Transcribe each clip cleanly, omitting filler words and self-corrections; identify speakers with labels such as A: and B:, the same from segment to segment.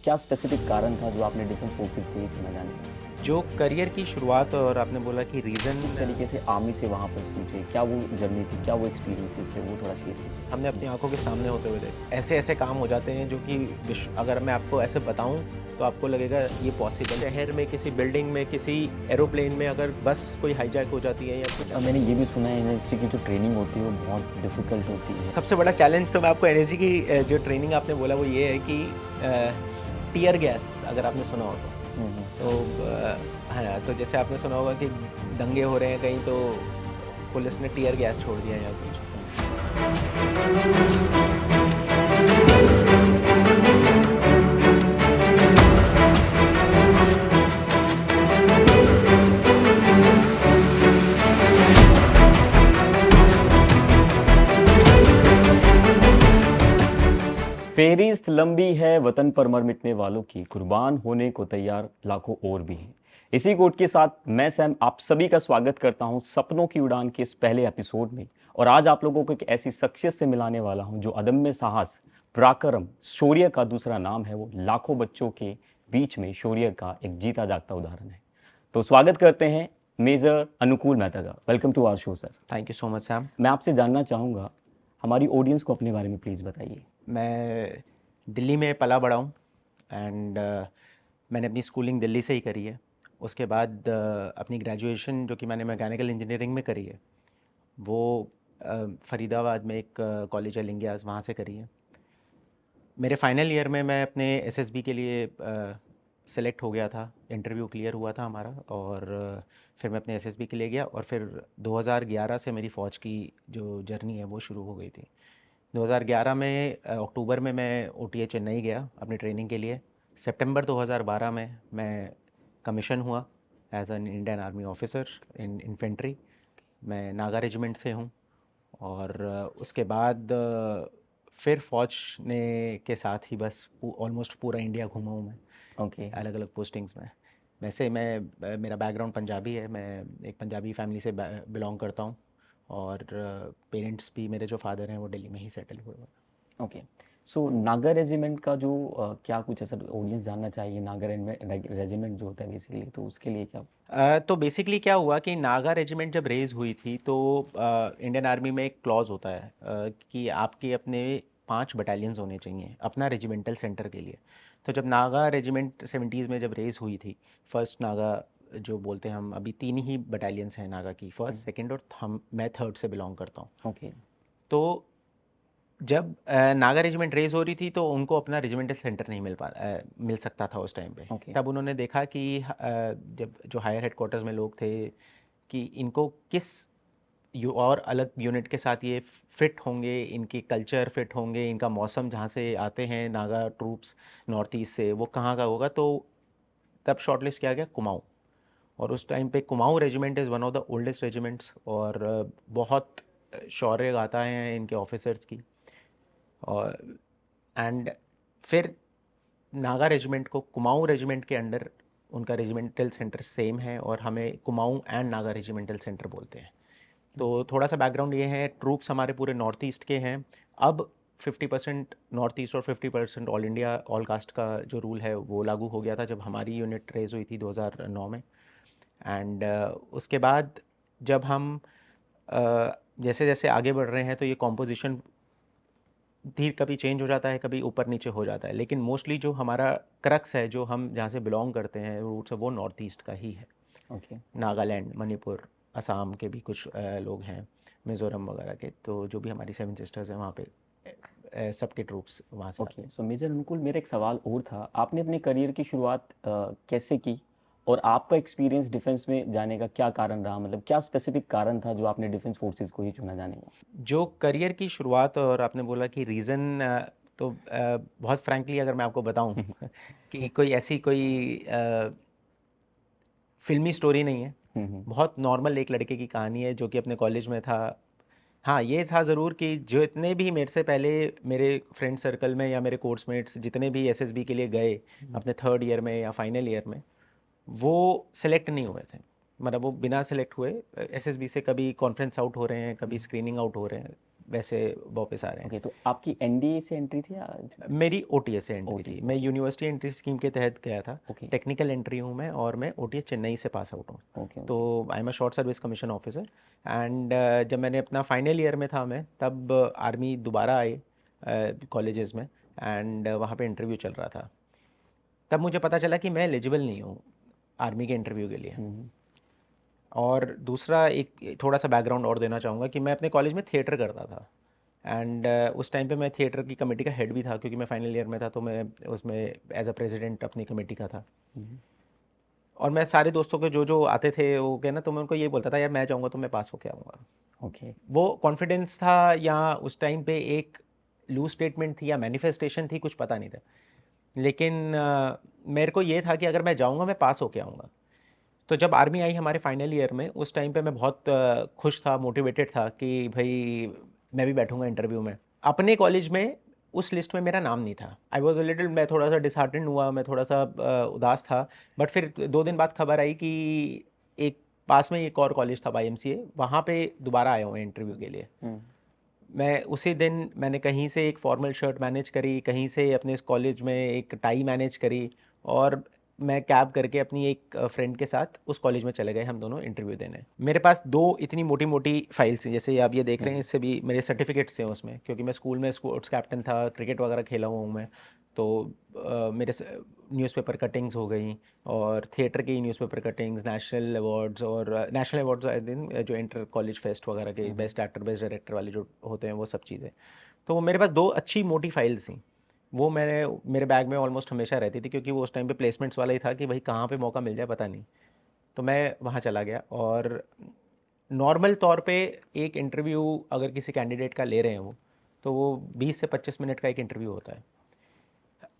A: क्या स्पेसिफिक कारण था जो आपने डिफेंस फोर्सेस को ही चुना जाने का?
B: जो करियर की शुरुआत और आपने बोला कि
A: किस
B: रीज़न
A: तरीके से आर्मी से वहाँ पर सूझे? क्या वो जर्नी थी? क्या वो एक्सपीरियंसेस थे? वो थोड़ा शेयर कीजिए।
B: हमने अपनी आँखों के सामने होते हुए देखे। ऐसे-ऐसे काम हो जाते हैं जो कि अगर मैं आपको ऐसे बताऊँ तो आपको लगेगा ये पॉसिबल है। शहर में, किसी बिल्डिंग में, किसी एरोप्लेन में अगर बस कोई हाईजैक हो जाती है या कुछ।
A: मैंने ये भी सुना है एनएसजी की जो ट्रेनिंग होती है वो बहुत डिफ़िकल्ट होती है।
B: सबसे बड़ा चैलेंज तो मैं आपको एनएसजी की जो ट्रेनिंग आपने बोला वो ये है कि टियर गैस अगर आपने सुना हो
A: हुँ, हुँ।
B: तो हाँ, तो जैसे आपने सुना होगा कि दंगे हो रहे हैं कहीं तो पुलिस ने टियर गैस छोड़ दिया या कुछ।
A: फ़ेहरिस्त लंबी है वतन पर मर मिटने वालों की, कुर्बान होने को तैयार लाखों और भी हैं। इसी कोट के साथ मैं सैम आप सभी का स्वागत करता हूं सपनों की उड़ान के इस पहले एपिसोड में। और आज आप लोगों को एक ऐसी शख्सियत से मिलाने वाला हूं जो अदम्य साहस, पराक्रम, शौर्य का दूसरा नाम है। वो लाखों बच्चों के बीच में शौर्य का एक जीता जागता उदाहरण है। तो स्वागत करते हैं मेजर अनुकूल मेहता का। Welcome to our show sir.
B: Thank you so much Sam.
A: मैं आपसे जानना चाहूँगा, हमारी ऑडियंस को अपने बारे में प्लीज़ बताइए।
B: मैं दिल्ली में पला बड़ा हूँ एंड मैंने अपनी स्कूलिंग दिल्ली से ही करी है। उसके बाद अपनी ग्रेजुएशन जो कि मैंने मैकेनिकल इंजीनियरिंग में करी है वो फरीदाबाद में एक कॉलेज है लिंगियास, वहाँ से करी है। मेरे फाइनल ईयर में मैं अपने एसएसबी के लिए सेलेक्ट हो गया था, इंटरव्यू क्लियर हुआ था हमारा और फिर मैं अपने एसएसबी के लिए गया और फिर 2011 से मेरी फ़ौज की जो जर्नी है वो शुरू हो गई थी। 2011 में अक्टूबर में मैं ओटीए चेन्नई गया अपनी ट्रेनिंग के लिए। सितंबर 2012 में मैं कमीशन हुआ as an Indian Army officer in infantry. मैं नागा रेजिमेंट से हूँ और उसके बाद फिर फ़ौज ने के साथ ही बस ऑलमोस्ट पूरा इंडिया घूमा हूँ मैं
A: ओके।
B: अलग अलग पोस्टिंग्स में। वैसे मैं मेरा बैकग्राउंड पंजाबी है, मैं एक पंजाबी फैमिली से बिलोंग करता हूँ और पेरेंट्स भी मेरे जो फादर हैं वो दिल्ली में ही सेटल हुए हुए हैं।
A: ओके। सो नागा रेजिमेंट का जो क्या कुछ ऐसा ऑडियंस जानना चाहिए, नागा रेजिमेंट जो होता है बेसिकली, तो उसके लिए क्या?
B: तो बेसिकली क्या हुआ कि नागा रेजिमेंट जब रेज़ हुई थी तो इंडियन आर्मी में एक क्लॉज होता है कि आपके अपने 5 बटालियंस होने चाहिए अपना रेजिमेंटल सेंटर के लिए। तो जब नागा रेजिमेंट 70s में जब रेज़ हुई थी, फर्स्ट नागा जो बोलते हैं हम, अभी 3 ही बटालियंस हैं नागा की, फर्स्ट, सेकंड और हम मैं थर्ड से बिलोंग करता हूँ।
A: ओके।
B: तो जब नागा रेजिमेंट रेज़ हो रही थी तो उनको अपना रेजिमेंटल सेंटर नहीं मिल सकता था उस टाइम पे।
A: ओके।
B: तब उन्होंने देखा कि जब जो हायर हेडक्वार्टर्स में लोग थे कि इनको किस और अलग यूनिट के साथ ये फिट होंगे, इनके कल्चर फिट होंगे, इनका मौसम जहाँ से आते हैं नागा ट्रूप्स नॉर्थ ईस्ट से वो कहाँ का होगा। तो तब शॉर्टलिस्ट किया गया कुमाऊँ। और उस टाइम पे Kumaon regiment is one of the oldest regiments और बहुत शौर्य गाथा है इनके ऑफिसर्स की। और एंड फिर नागा रेजिमेंट को कुमाऊँ रेजिमेंट के अंडर उनका रेजिमेंटल सेंटर सेम है और हमें Kumaon and Naga regimental centre बोलते हैं। तो थोड़ा सा बैकग्राउंड ये है, ट्रूप्स हमारे पूरे नॉर्थ ईस्ट के हैं। अब 50% नॉर्थ ईस्ट और 50% ऑल इंडिया ऑल कास्ट का जो रूल है वो लागू हो गया था जब हमारी यूनिट रेज हुई थी 2009 में। एंड उसके बाद जब हम जैसे जैसे आगे बढ़ रहे हैं तो ये कॉम्पोजिशन धीरे कभी चेंज हो जाता है, कभी ऊपर नीचे हो जाता है, लेकिन मोस्टली जो हमारा क्रक्स है, जो हम जहाँ से बिलोंग करते हैं रूट्स है, वो नॉर्थ ईस्ट का ही है।
A: ओके।
B: नागालैंड, मणिपुर, असम के भी कुछ लोग हैं, मिज़ोरम वगैरह के, तो जो भी हमारी 7 सिस्टर्स हैं वहाँ पे सबके ट्रूप्स वहाँ से आते
A: ओके।
B: हैं।
A: सो मेजर अनुकूल, मेरा एक सवाल और था। आपने अपने करियर की शुरुआत कैसे की? और आपका एक्सपीरियंस डिफेंस में जाने का क्या कारण रहा? मतलब क्या स्पेसिफिक कारण था जो आपने डिफेंस फोर्सेस को ही चुना जाने का?
B: जो करियर की शुरुआत और आपने बोला कि रीज़न, तो बहुत फ्रैंकली अगर मैं आपको बताऊँ कि कोई ऐसी कोई फ़िल्मी स्टोरी नहीं है। बहुत नॉर्मल एक लड़के की कहानी है जो कि अपने कॉलेज में था। हाँ, ये था ज़रूर कि जो इतने भी मेरे से पहले मेरे फ्रेंड सर्कल में या मेरे कोर्समेट्स जितने भी एसएसबी के लिए गए अपने थर्ड ईयर में या फाइनल ईयर में, वो सेलेक्ट नहीं हुए थे। मतलब वो बिना सेलेक्ट हुए एसएसबी से कभी कॉन्फ्रेंस आउट हो रहे हैं, कभी स्क्रीनिंग आउट हो रहे हैं, वैसे वापस आ रहे हैं।
A: ओके, तो आपकी एनडीए से एंट्री थी या?
B: मेरी ओटीएस से एंट्री थी। मैं यूनिवर्सिटी एंट्री स्कीम के तहत गया था।
A: ओके
B: टेक्निकल एंट्री हूँ मैं, और मैं ओटीएस चेन्नई से पास आउट हूँ।
A: ओके
B: तो I am a short service commission officer. And जब मैंने अपना फाइनल ईयर में था मैं, तब आर्मी दोबारा आई कॉलेजेस में, एंड वहाँ पे इंटरव्यू चल रहा था। तब मुझे पता चला कि मैं एलिजिबल नहीं हूँ आर्मी के इंटरव्यू के लिए। और दूसरा एक थोड़ा सा बैकग्राउंड और देना चाहूँगा कि मैं अपने कॉलेज में थिएटर करता था। एंड उस टाइम पे मैं थिएटर की कमेटी का हेड भी था, क्योंकि मैं फाइनल ईयर में था, तो मैं उसमें एज अ प्रेसिडेंट अपनी कमेटी का था। और मैं सारे दोस्तों के जो जो आते थे वो कहना, तो मैं उनको ये बोलता था, यार मैं जाऊँगा तो मैं पास होके आऊँगा।
A: ओके
B: वो कॉन्फिडेंस था, या उस टाइम पे एक लूज स्टेटमेंट थी या मैनिफेस्टेशन थी, कुछ पता नहीं था। लेकिन मेरे को ये था कि अगर मैं जाऊँगा मैं पास होके आऊँगा। तो जब आर्मी आई हमारे फाइनल ईयर में, उस टाइम पे मैं बहुत खुश था, मोटिवेटेड था कि भाई मैं भी बैठूंगा इंटरव्यू में। अपने कॉलेज में उस लिस्ट में मेरा नाम नहीं था। आई वॉज अ लिटिल, मैं थोड़ा सा डिसहार्टेंड हुआ, मैं थोड़ा सा उदास था। बट फिर 2 दिन बाद खबर आई कि एक पास में एक और कॉलेज था YMCA, वहाँ पे दोबारा आया हूँ इंटरव्यू के लिए। मैं उसी दिन मैंने कहीं से एक फॉर्मल शर्ट मैनेज करी, कहीं से अपने इस कॉलेज में एक टाई मैनेज करी, और मैं कैब करके अपनी एक फ्रेंड के साथ उस कॉलेज में चले गए हम दोनों इंटरव्यू देने। मेरे पास 2 इतनी मोटी मोटी फाइल्स थी, जैसे आप ये देख रहे हैं, इससे भी मेरे सर्टिफिकेट्स थे उसमें, क्योंकि मैं स्कूल में स्पोर्ट्स कैप्टन था, क्रिकेट वगैरह खेला हुआ हूँ मैं। तो मेरे न्यूज़पेपर कटिंग्स हो गई, और थिएटर की न्यूज़पेपर कटिंग्स, नेशनल अवार्ड्स, और नेशनल अवार्ड्स आई दिन जो इंटर कॉलेज फेस्ट वगैरह के बेस्ट एक्टर बेस्ट डायरेक्टर वाले जो होते हैं, वो सब चीज़ें। तो वो मेरे पास 2 अच्छी मोटी फाइल्स थी। वो मैंने मेरे बैग में ऑलमोस्ट हमेशा रहती थी, क्योंकि वो उस टाइम पे प्लेसमेंट्स वाला ही था कि भाई कहाँ पे मौका मिल जाए पता नहीं। तो मैं वहाँ चला गया, और नॉर्मल तौर पे एक इंटरव्यू अगर किसी कैंडिडेट का ले रहे हैं वो, तो वो 20 से 25 मिनट का एक इंटरव्यू होता है।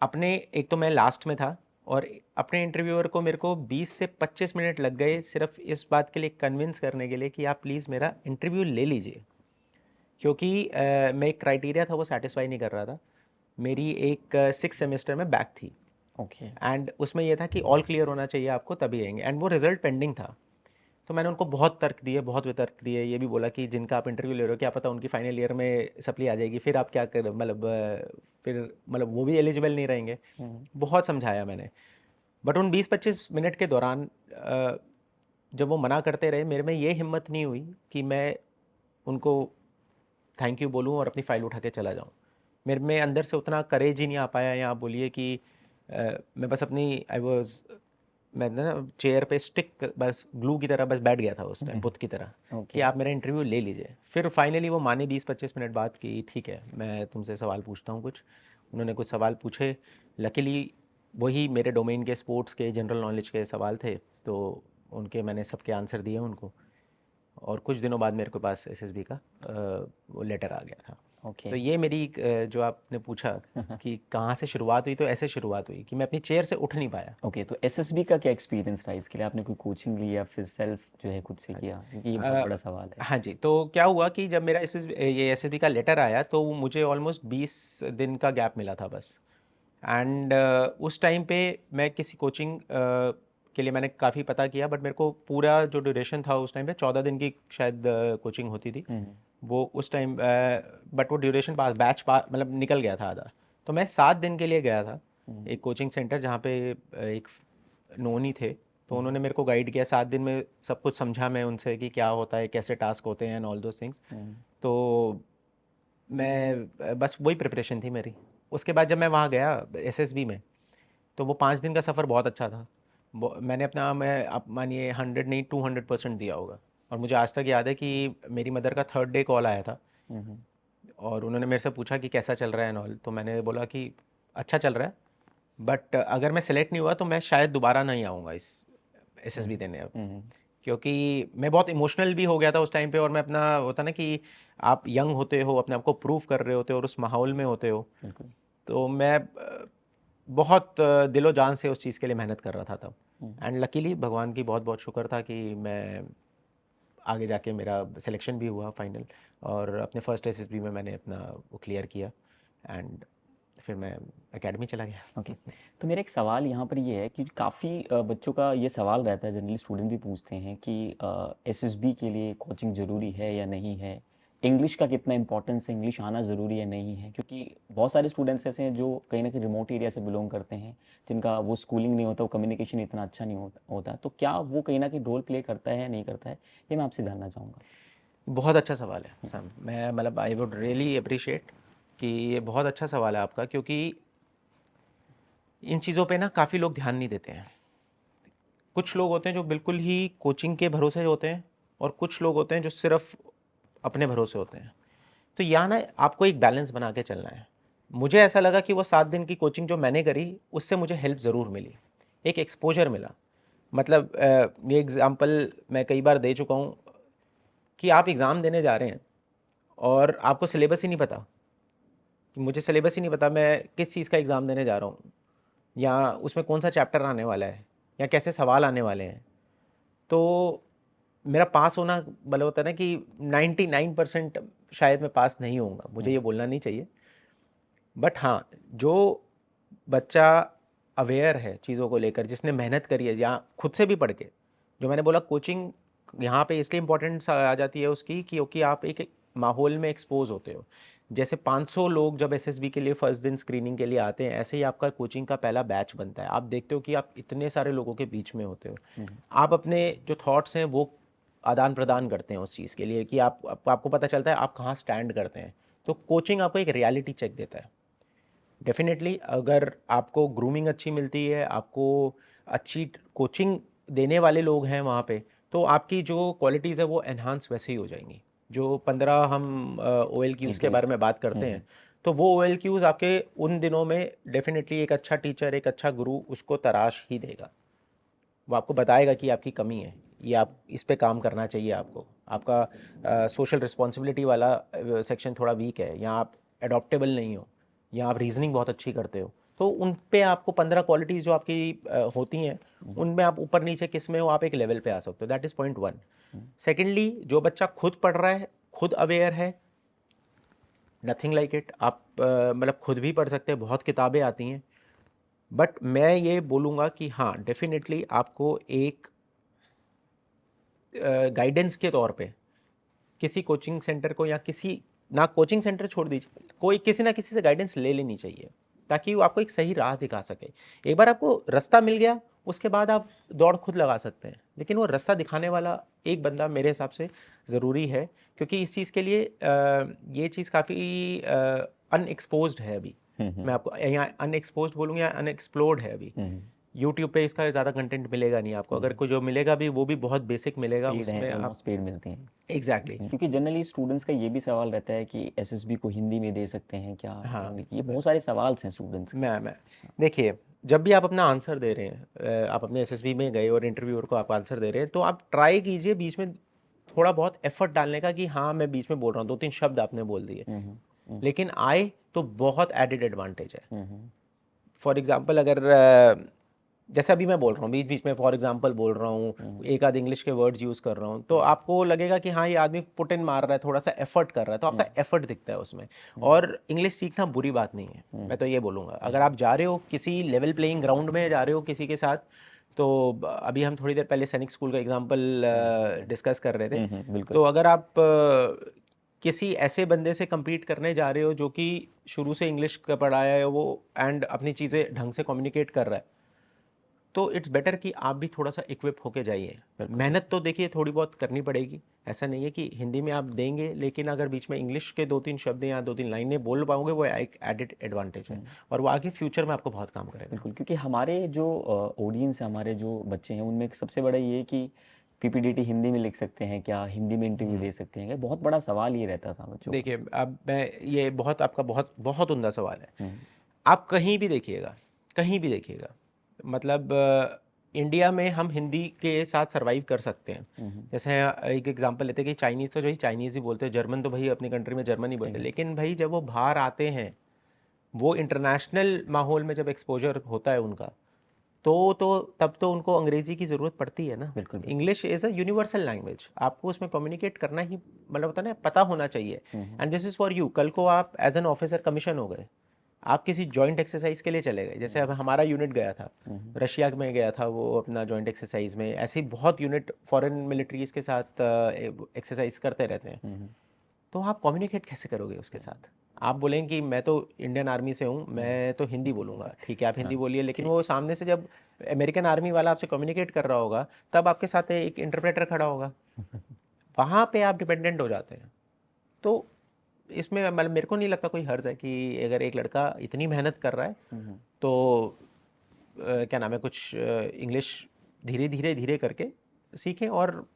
B: अपने एक तो मैं लास्ट में था, और अपने इंटरव्यूअर को मेरे को 20 से 25 मिनट लग गए सिर्फ इस बात के लिए कन्विंस करने के लिए कि आप प्लीज़ मेरा इंटरव्यू ले लीजिए। क्योंकि मैं एक क्राइटेरिया था वो सेटिस्फाई नहीं कर रहा था। मेरी एक 6 सेमेस्टर में बैक थी,
A: ओके
B: एंड उसमें यह था कि ऑल क्लियर होना चाहिए आपको तभी आएंगे, एंड वो रिजल्ट पेंडिंग था। तो मैंने उनको बहुत तर्क दिए, बहुत वितर्क दिए, ये भी बोला कि जिनका आप इंटरव्यू ले रहे हो, क्या पता उनकी फाइनल ईयर में सप्ली आ जाएगी, फिर आप क्या कर, मतलब फिर मतलब वो भी एलिजिबल नहीं रहेंगे। बहुत समझाया मैंने। बट उन 20-25 मिनट के दौरान जब वो मना करते रहे, मेरे में ये हिम्मत नहीं हुई कि मैं उनको थैंक यू बोलूँ और अपनी फ़ाइल उठा के चला जाऊँ। मेरे में अंदर से उतना करेज ही नहीं आ पाया, या आप बोलिए कि मैं बस अपनी मैं ना चेयर पे स्टिक, बस ग्लू की तरह बस बैठ गया था उस टाइम, बुत की तरह, कि
A: ओके
B: आप मेरा इंटरव्यू ले लीजिए। फिर फाइनली वो माने 20-25 मिनट बाद कि ठीक है, मैं तुमसे सवाल पूछता हूँ कुछ। उन्होंने कुछ सवाल पूछे। लकीली वही मेरे डोमेन के, स्पोर्ट्स के, जनरल नॉलेज के सवाल थे, तो उनके मैंने सबके आंसर दिए उनको। और कुछ दिनों बाद मेरे को पास एसएसबी का वो लेटर आ गया था।
A: ओके
B: तो ये मेरी जो आपने पूछा कि कहाँ से शुरुआत हुई, तो ऐसे शुरुआत हुई कि मैं अपनी चेयर से उठ नहीं पाया।
A: ओके, तो एसएसबी का क्या एक्सपीरियंस रहा इसके लिए? आपने कोई कोचिंग ली या फिर सेल्फ जो है खुद से किया, क्योंकि ये बहुत बड़ा सवाल है।
B: हाँ जी, तो क्या हुआ कि जब मेरा ये एसएसबी का लेटर आया, तो मुझे ऑलमोस्ट 20 दिन का गैप मिला था बस। एंड उस टाइम पे मैं किसी कोचिंग के लिए मैंने काफ़ी पता किया, बट मेरे को पूरा जो ड्यूरेशन था उस टाइम पे 14 दिन की शायद कोचिंग होती थी वो उस टाइम। बट वो ड्यूरेशन पास बैच मतलब निकल गया था आधा। तो मैं 7 दिन के लिए गया था एक कोचिंग सेंटर, जहाँ पे एक नोनी थे, तो उन्होंने मेरे को गाइड किया। 7 दिन में सब कुछ समझा मैं उनसे कि क्या होता है, कैसे टास्क होते हैं, एंड ऑल दोज थिंग्स। तो मैं बस वही प्रिपरेशन थी मेरी। उसके बाद जब मैं वहाँ गया एसएसबी में, तो वो 5 दिन का सफ़र बहुत अच्छा था। मैंने अपना, मैं आप मानिए 100 नहीं 200% दिया होगा। और मुझे आज तक याद है कि मेरी मदर का 3rd डे कॉल आया था, और उन्होंने मेरे से पूछा कि कैसा चल रहा है एंड ऑल। तो मैंने बोला कि अच्छा चल रहा है, बट अगर मैं सेलेक्ट नहीं हुआ तो मैं शायद दोबारा नहीं आऊँगा इस एसएसबी देने अब। क्योंकि मैं बहुत इमोशनल भी हो गया था उस टाइम पे, और मैं अपना, होता ना कि आप यंग होते हो, अपने आप को प्रूव कर रहे होते हो, और उस माहौल में होते हो।
A: बिल्कुल।
B: तो मैं बहुत दिलो जान से उस चीज़ के लिए मेहनत कर रहा था तब। एंड लकीली भगवान की बहुत बहुत शुक्र था कि मैं आगे जाके मेरा सिलेक्शन भी हुआ फाइनल, और अपने फर्स्ट एसएसबी में मैंने अपना वो क्लियर किया, एंड फिर मैं एकेडमी चला गया।
A: ओके, तो मेरा एक सवाल यहाँ पर ये है कि काफ़ी बच्चों का ये सवाल रहता है, जनरली स्टूडेंट भी पूछते हैं कि एसएसबी के लिए कोचिंग ज़रूरी है या नहीं है, इंग्लिश का कितना इंपॉर्टेंस है, इंग्लिश आना ज़रूरी है नहीं है, क्योंकि बहुत सारे स्टूडेंट्स ऐसे हैं जो कहीं ना कहीं रिमोट एरिया से बिलोंग करते हैं, जिनका वो स्कूलिंग नहीं होता, वो कम्युनिकेशन इतना अच्छा नहीं होता, तो क्या वो कहीं ना कहीं रोल प्ले करता है या नहीं करता है, ये मैं आपसे जानना चाहूँगा।
B: बहुत अच्छा सवाल है सैम। मैं मतलब आई वुड रियली अप्रिशिएट कि ये बहुत अच्छा सवाल है आपका, क्योंकि इन चीज़ों पे ना काफ़ी लोग ध्यान नहीं देते हैं। कुछ लोग होते हैं जो बिल्कुल ही कोचिंग के भरोसे होते हैं, और कुछ लोग होते हैं जो सिर्फ अपने भरोसे होते हैं। तो यहाँ ना आपको एक बैलेंस बना के चलना है। मुझे ऐसा लगा कि वो 7 दिन की कोचिंग जो मैंने करी उससे मुझे हेल्प ज़रूर मिली, एक एक्सपोजर मिला। मतलब ये एग्ज़ाम्पल मैं कई बार दे चुका हूँ कि आप एग्ज़ाम देने जा रहे हैं और आपको सिलेबस ही नहीं पता, कि मुझे सिलेबस ही नहीं पता मैं किस चीज़ का एग्ज़ाम देने जा रहा हूँ, या उसमें कौन सा चैप्टर आने वाला है, या कैसे सवाल आने वाले हैं। तो मेरा पास होना मतलब होता है ना कि 99% शायद मैं पास नहीं होऊंगा, मुझे ये बोलना नहीं चाहिए। बट हाँ, जो बच्चा अवेयर है चीज़ों को लेकर, जिसने मेहनत करी है या खुद से भी पढ़ के, जो मैंने बोला कोचिंग यहाँ पे इसलिए इम्पोर्टेंस आ जाती है उसकी, क्योंकि आप एक माहौल में एक्सपोज होते हो। जैसे 500 लोग जब एसएसबी के लिए फर्स्ट दिन स्क्रीनिंग के लिए आते हैं, ऐसे ही आपका कोचिंग का पहला बैच बनता है। आप देखते हो कि आप इतने सारे लोगों के बीच में होते हो, आप अपने जो थॉट्स हैं वो आदान प्रदान करते हैं उस चीज़ के लिए, कि आपको पता चलता है आप कहाँ स्टैंड करते हैं। तो कोचिंग आपको एक रियलिटी चेक देता है। डेफिनेटली अगर आपको ग्रूमिंग अच्छी मिलती है, आपको अच्छी कोचिंग देने वाले लोग हैं वहाँ पे, तो आपकी जो क्वालिटीज़ है वो एनहांस वैसे ही हो जाएंगी। जो 15 हम OLQs के
A: इंक्रीज।
B: बारे में बात करते हैं, तो वो OLQs आपके उन दिनों में डेफिनेटली एक अच्छा टीचर, एक अच्छा गुरु उसको तराश ही देगा। वो आपको बताएगा कि आपकी कमी है, ये आप इस पे काम करना चाहिए आपको। आपका सोशल रिस्पॉन्सिबिलिटी वाला सेक्शन थोड़ा वीक है, या आप एडॉप्टेबल नहीं हो, या आप रीजनिंग बहुत अच्छी करते हो, तो उन पे आपको 15 क्वालिटीज़ जो आपकी होती हैं, उनमें आप ऊपर नीचे किस में हो, आप एक लेवल पे आ सकते हो। That is point one. Secondly, जो बच्चा खुद पढ़ रहा है, खुद अवेयर है, नथिंग लाइक इट। आप मतलब खुद भी पढ़ सकते हैं, बहुत किताबें आती हैं। बट मैं ये बोलूँगा कि हाँ, डेफिनेटली आपको एक गाइडेंस के तौर पे किसी कोचिंग सेंटर को, या किसी ना कोचिंग सेंटर छोड़ दीजिए, कोई किसी ना किसी से गाइडेंस ले लेनी चाहिए, ताकि वो आपको एक सही राह दिखा सके। एक बार आपको रास्ता मिल गया, उसके बाद आप दौड़ खुद लगा सकते हैं, लेकिन वो रास्ता दिखाने वाला एक बंदा मेरे हिसाब से ज़रूरी है। क्योंकि इस चीज़ के लिए ये चीज़ काफ़ी अनएक्सपोज्ड है अभी। मैं आपको यहाँ अनएक्सपोज्ड बोलूँगा या अनएक्सप्लोर्ड है अभी। यूट्यूब पे इसका ज़्यादा कंटेंट मिलेगा नहीं आपको, अगर कोई जो मिलेगा भी वो भी बहुत बेसिक मिलेगा,
A: पेड है,
B: उसमें आप
A: ऑलमोस्ट पेड मिलते हैं।
B: एग्जैक्टली।
A: क्योंकि जनरली स्टूडेंट्स का ये भी सवाल रहता है कि एसएसबी को हिंदी में दे सकते हैं क्या,
B: हाँ,
A: इंग्लिश, ये बहुत सारे सवाल हैं स्टूडेंट्स के।
B: मैं देखिए, जब भी आप अपना आंसर दे रहे हैं, आप अपने एसएसबी में गए और इंटरव्यूअर को आप आंसर दे रहे हैं, तो आप ट्राई कीजिए बीच में थोड़ा बहुत एफर्ट डालने का, कि हाँ मैं बीच में बोल रहा हूँ, 2-3 शब्द आपने बोल दिए, लेकिन आए तो बहुत एडेड एडवांटेज है। फॉर एग्जांपल, अगर जैसे अभी मैं बोल रहा हूँ, बीच बीच में फॉर एग्जांपल बोल रहा हूँ, एक आध इंग्लिश के वर्ड्स यूज़ कर रहा हूँ, तो आपको लगेगा कि हाँ ये आदमी पुट इन मार रहा है, थोड़ा सा एफर्ट कर रहा है, तो आपका एफर्ट दिखता है उसमें। और इंग्लिश सीखना बुरी बात नहीं है, मैं तो ये बोलूँगा। अगर आप जा रहे हो किसी लेवल प्लेइंग ग्राउंड में, जा रहे हो किसी के साथ, तो अभी हम थोड़ी देर पहले सैनिक स्कूल का एग्जाम्पल डिस्कस कर रहे थे।
A: बिल्कुल।
B: तो अगर आप किसी ऐसे बंदे से compete करने जा रहे हो जो कि शुरू से इंग्लिश का पढ़ाया है वो, एंड अपनी चीज़ें ढंग से कम्युनिकेट कर रहा है, तो इट्स बेटर कि आप भी थोड़ा सा इक्विप होके जाइए। मेहनत तो देखिए थोड़ी बहुत करनी पड़ेगी, ऐसा नहीं है कि हिंदी में आप देंगे, लेकिन अगर बीच में इंग्लिश के 2-3 शब्द या 2-3 लाइनें बोल पाओगे, वो एक एडेड एडवांटेज है, और वो आगे फ्यूचर में आपको बहुत काम करेगा।
A: बिल्कुल, क्योंकि हमारे जो ऑडियंस है, हमारे जो बच्चे हैं, उनमें एक सबसे बड़ा ये है कि पीपीडीटी हिंदी में लिख सकते हैं क्या, हिंदी में इंटरव्यू दे सकते हैं क्या, बहुत बड़ा सवाल ये रहता था बच्चों का।
B: देखिए, अब मैं ये बहुत आपका बहुत बहुत उम्दा सवाल है। आप कहीं भी देखिएगा, कहीं भी देखिएगा, मतलब इंडिया में हम हिंदी के साथ सरवाइव कर सकते हैं। जैसे एक एग्जांपल लेते हैं कि चाइनीज़ तो भाई चाइनीज़ ही बोलते हैं, जर्मन तो भाई अपनी कंट्री में जर्मन ही बोलते हैं, लेकिन भाई जब वो बाहर आते हैं, वो इंटरनेशनल माहौल में जब एक्सपोजर होता है उनका, तो तब तो उनको अंग्रेजी की ज़रूरत पड़ती है ना।
A: बिल्कुल।
B: English is a universal language, आपको उसमें कम्युनिकेट करना ही मतलब होता है ना, पता होना चाहिए। And this is for you. कल को आप एज एन ऑफिसर कमीशन हो गए, आप किसी जॉइंट एक्सरसाइज के लिए चले गए, जैसे अब हमारा यूनिट गया था रशिया में, गया था वो अपना जॉइंट एक्सरसाइज में। ऐसे ही बहुत यूनिट फॉरेन मिलिट्रीज़ के साथ एक्सरसाइज करते रहते हैं। तो आप कम्युनिकेट कैसे करोगे उसके साथ? आप बोलें कि मैं तो इंडियन आर्मी से हूँ, मैं तो हिंदी बोलूँगा, ठीक है आप हिंदी
A: हाँ,
B: बोलिए, लेकिन
A: ठीक।
B: वो सामने से जब अमेरिकन आर्मी वाला आपसे कम्युनिकेट कर रहा होगा, तब आपके साथ एक इंटरप्रेटर खड़ा होगा, वहाँ पे आप डिपेंडेंट हो जाते हैं। तो इसमें मतलब मेरे को नहीं लगता कोई हर्ज है कि अगर एक लड़का इतनी मेहनत कर रहा है, तो क्या नाम है, कुछ इंग्लिश धीरे धीरे धीरे करके सीखें। और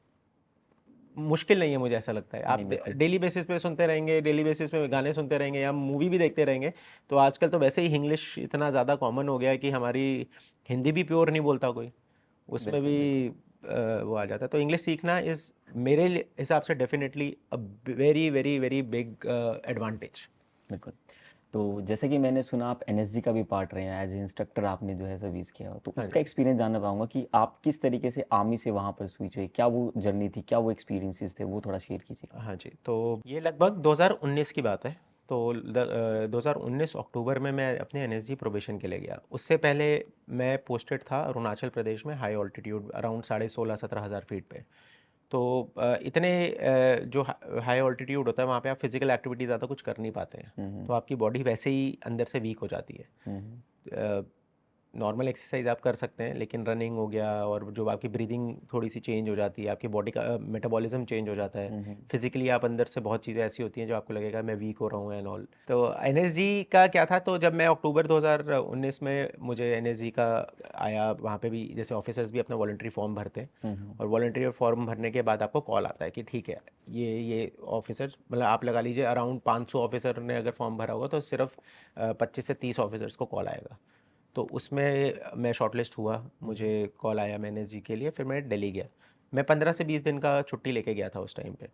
B: मुश्किल नहीं है, मुझे ऐसा लगता है।
A: नहीं,
B: आप
A: बिल्कुल।
B: डेली बेसिस पे सुनते रहेंगे, डेली बेसिस पे गाने सुनते रहेंगे या मूवी भी देखते रहेंगे, तो आजकल तो वैसे ही इंग्लिश इतना ज़्यादा कॉमन हो गया है कि हमारी हिंदी भी प्योर नहीं बोलता कोई, उसमें
A: बिल्कुल,
B: भी
A: बिल्कुल।
B: वो आ जाता है। तो इंग्लिश सीखना इज़ मेरे हिसाब से definitely a very very very big advantage.
A: बिल्कुल। तो जैसे कि मैंने सुना आप एनएसजी का भी पार्ट रहे हैं, एज ए इंस्ट्रक्टर आपने जो है सर्विस किया हो, तो
B: हाँ
A: उसका
B: जी।
A: एक्सपीरियंस जानना चाहूँगा कि आप किस तरीके से आर्मी से वहाँ पर स्विच हुए, क्या वो जर्नी थी, क्या वो एक्सपीरियंसेस थे, वो थोड़ा शेयर कीजिएगा।
B: हाँ जी, तो ये लगभग 2019 की बात है। तो 2019 अक्टूबर में मैं अपने एनएसजी प्रोबेशन के लिए गया। उससे पहले मैं पोस्टेड था अरुणाचल प्रदेश में, हाई ऑल्टीट्यूड अराउंड 16,500-17,000 फीट पे। तो इतने जो हाई ऑल्टीट्यूड होता है वहाँ पे आप फिजिकल एक्टिविटी ज़्यादा कुछ कर नहीं पाते हैं, तो आपकी बॉडी वैसे ही अंदर से वीक हो जाती
A: हम्म।
B: है। नॉर्मल एक्सरसाइज आप कर सकते हैं, लेकिन रनिंग हो गया और जो आपकी ब्रीदिंग थोड़ी सी चेंज हो जाती है, आपकी बॉडी का मेटाबॉलिज्म चेंज हो जाता है। फिजिकली आप अंदर से बहुत चीज़ें ऐसी होती हैं जो आपको लगेगा मैं वीक हो रहा हूँ एंड ऑल। तो एनएसजी का क्या था, तो जब मैं अक्टूबर 2019 में मुझे एनएसजी का आया, वहाँ पे भी जैसे ऑफिसर्स भी अपना वॉलंटरी फॉर्म भरते हैं, और वॉलंटरी फॉर्म भरने के बाद आपको कॉल आता है कि ठीक है, ये ऑफिसर्स, मतलब आप लगा लीजिए अराउंड 500 ऑफिसर ने अगर फॉर्म भरा होगा तो सिर्फ 25 से 30 ऑफिसर्स को कॉल आएगा। तो उसमें मैं शॉर्टलिस्ट हुआ, मुझे कॉल आया मैंने जी के लिए, फिर मैं दिल्ली गया। मैं 15 से 20 दिन का छुट्टी लेके गया था उस टाइम पे।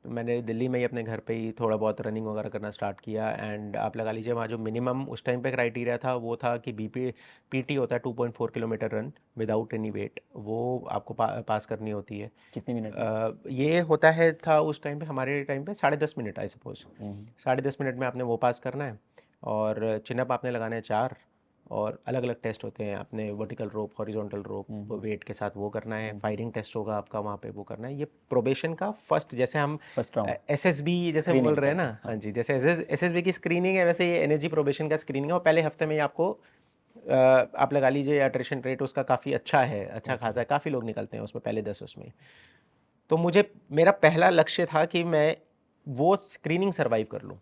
B: तो मैंने दिल्ली में ही अपने घर पे ही थोड़ा बहुत रनिंग वगैरह करना स्टार्ट किया। एंड आप लगा लीजिए वहाँ जो मिनिमम उस टाइम पे क्राइटेरिया था वो था कि पीटी होता है 2.4 kilometre run without any weight, वो आपको पास करनी होती है।
A: कितने मिनट में?
B: ये होता है था उस टाइम पे, हमारे टाइम पे 10.5 मिनट आई सपोज। 10.5 मिनट में आपने वो पास करना है। और चिनअप आपने लगाने हैं 4, और अलग अलग टेस्ट होते हैं, आपने वर्टिकल रोप, हॉरिजॉन्टल रोप वेट के साथ वो करना है। फायरिंग टेस्ट होगा आपका वहाँ पे, वो करना है। ये प्रोबेशन का फर्स्ट, जैसे हम
A: फर्स्ट राउंड
B: एसएसबी जैसे बोल
A: स्क्रीनिंग
B: रहे हैं
A: कहते
B: ना,
A: हैं,
B: हाँ
A: हाँ।
B: जी, जैसे एसएसबी की स्क्रीनिंग है, वैसे ये एनर्जी प्रोबेशन का स्क्रीनिंग है। और पहले हफ्ते में ही आपको आप लगा लीजिए अट्रिशन रेट उसका काफ़ी अच्छा है, अच्छा
A: ओके।
B: खासा है, काफ़ी लोग निकलते हैं उसमें पहले 10 उसमें। तो मुझे, मेरा पहला लक्ष्य था कि मैं वो स्क्रीनिंग सर्वाइव कर लूँ।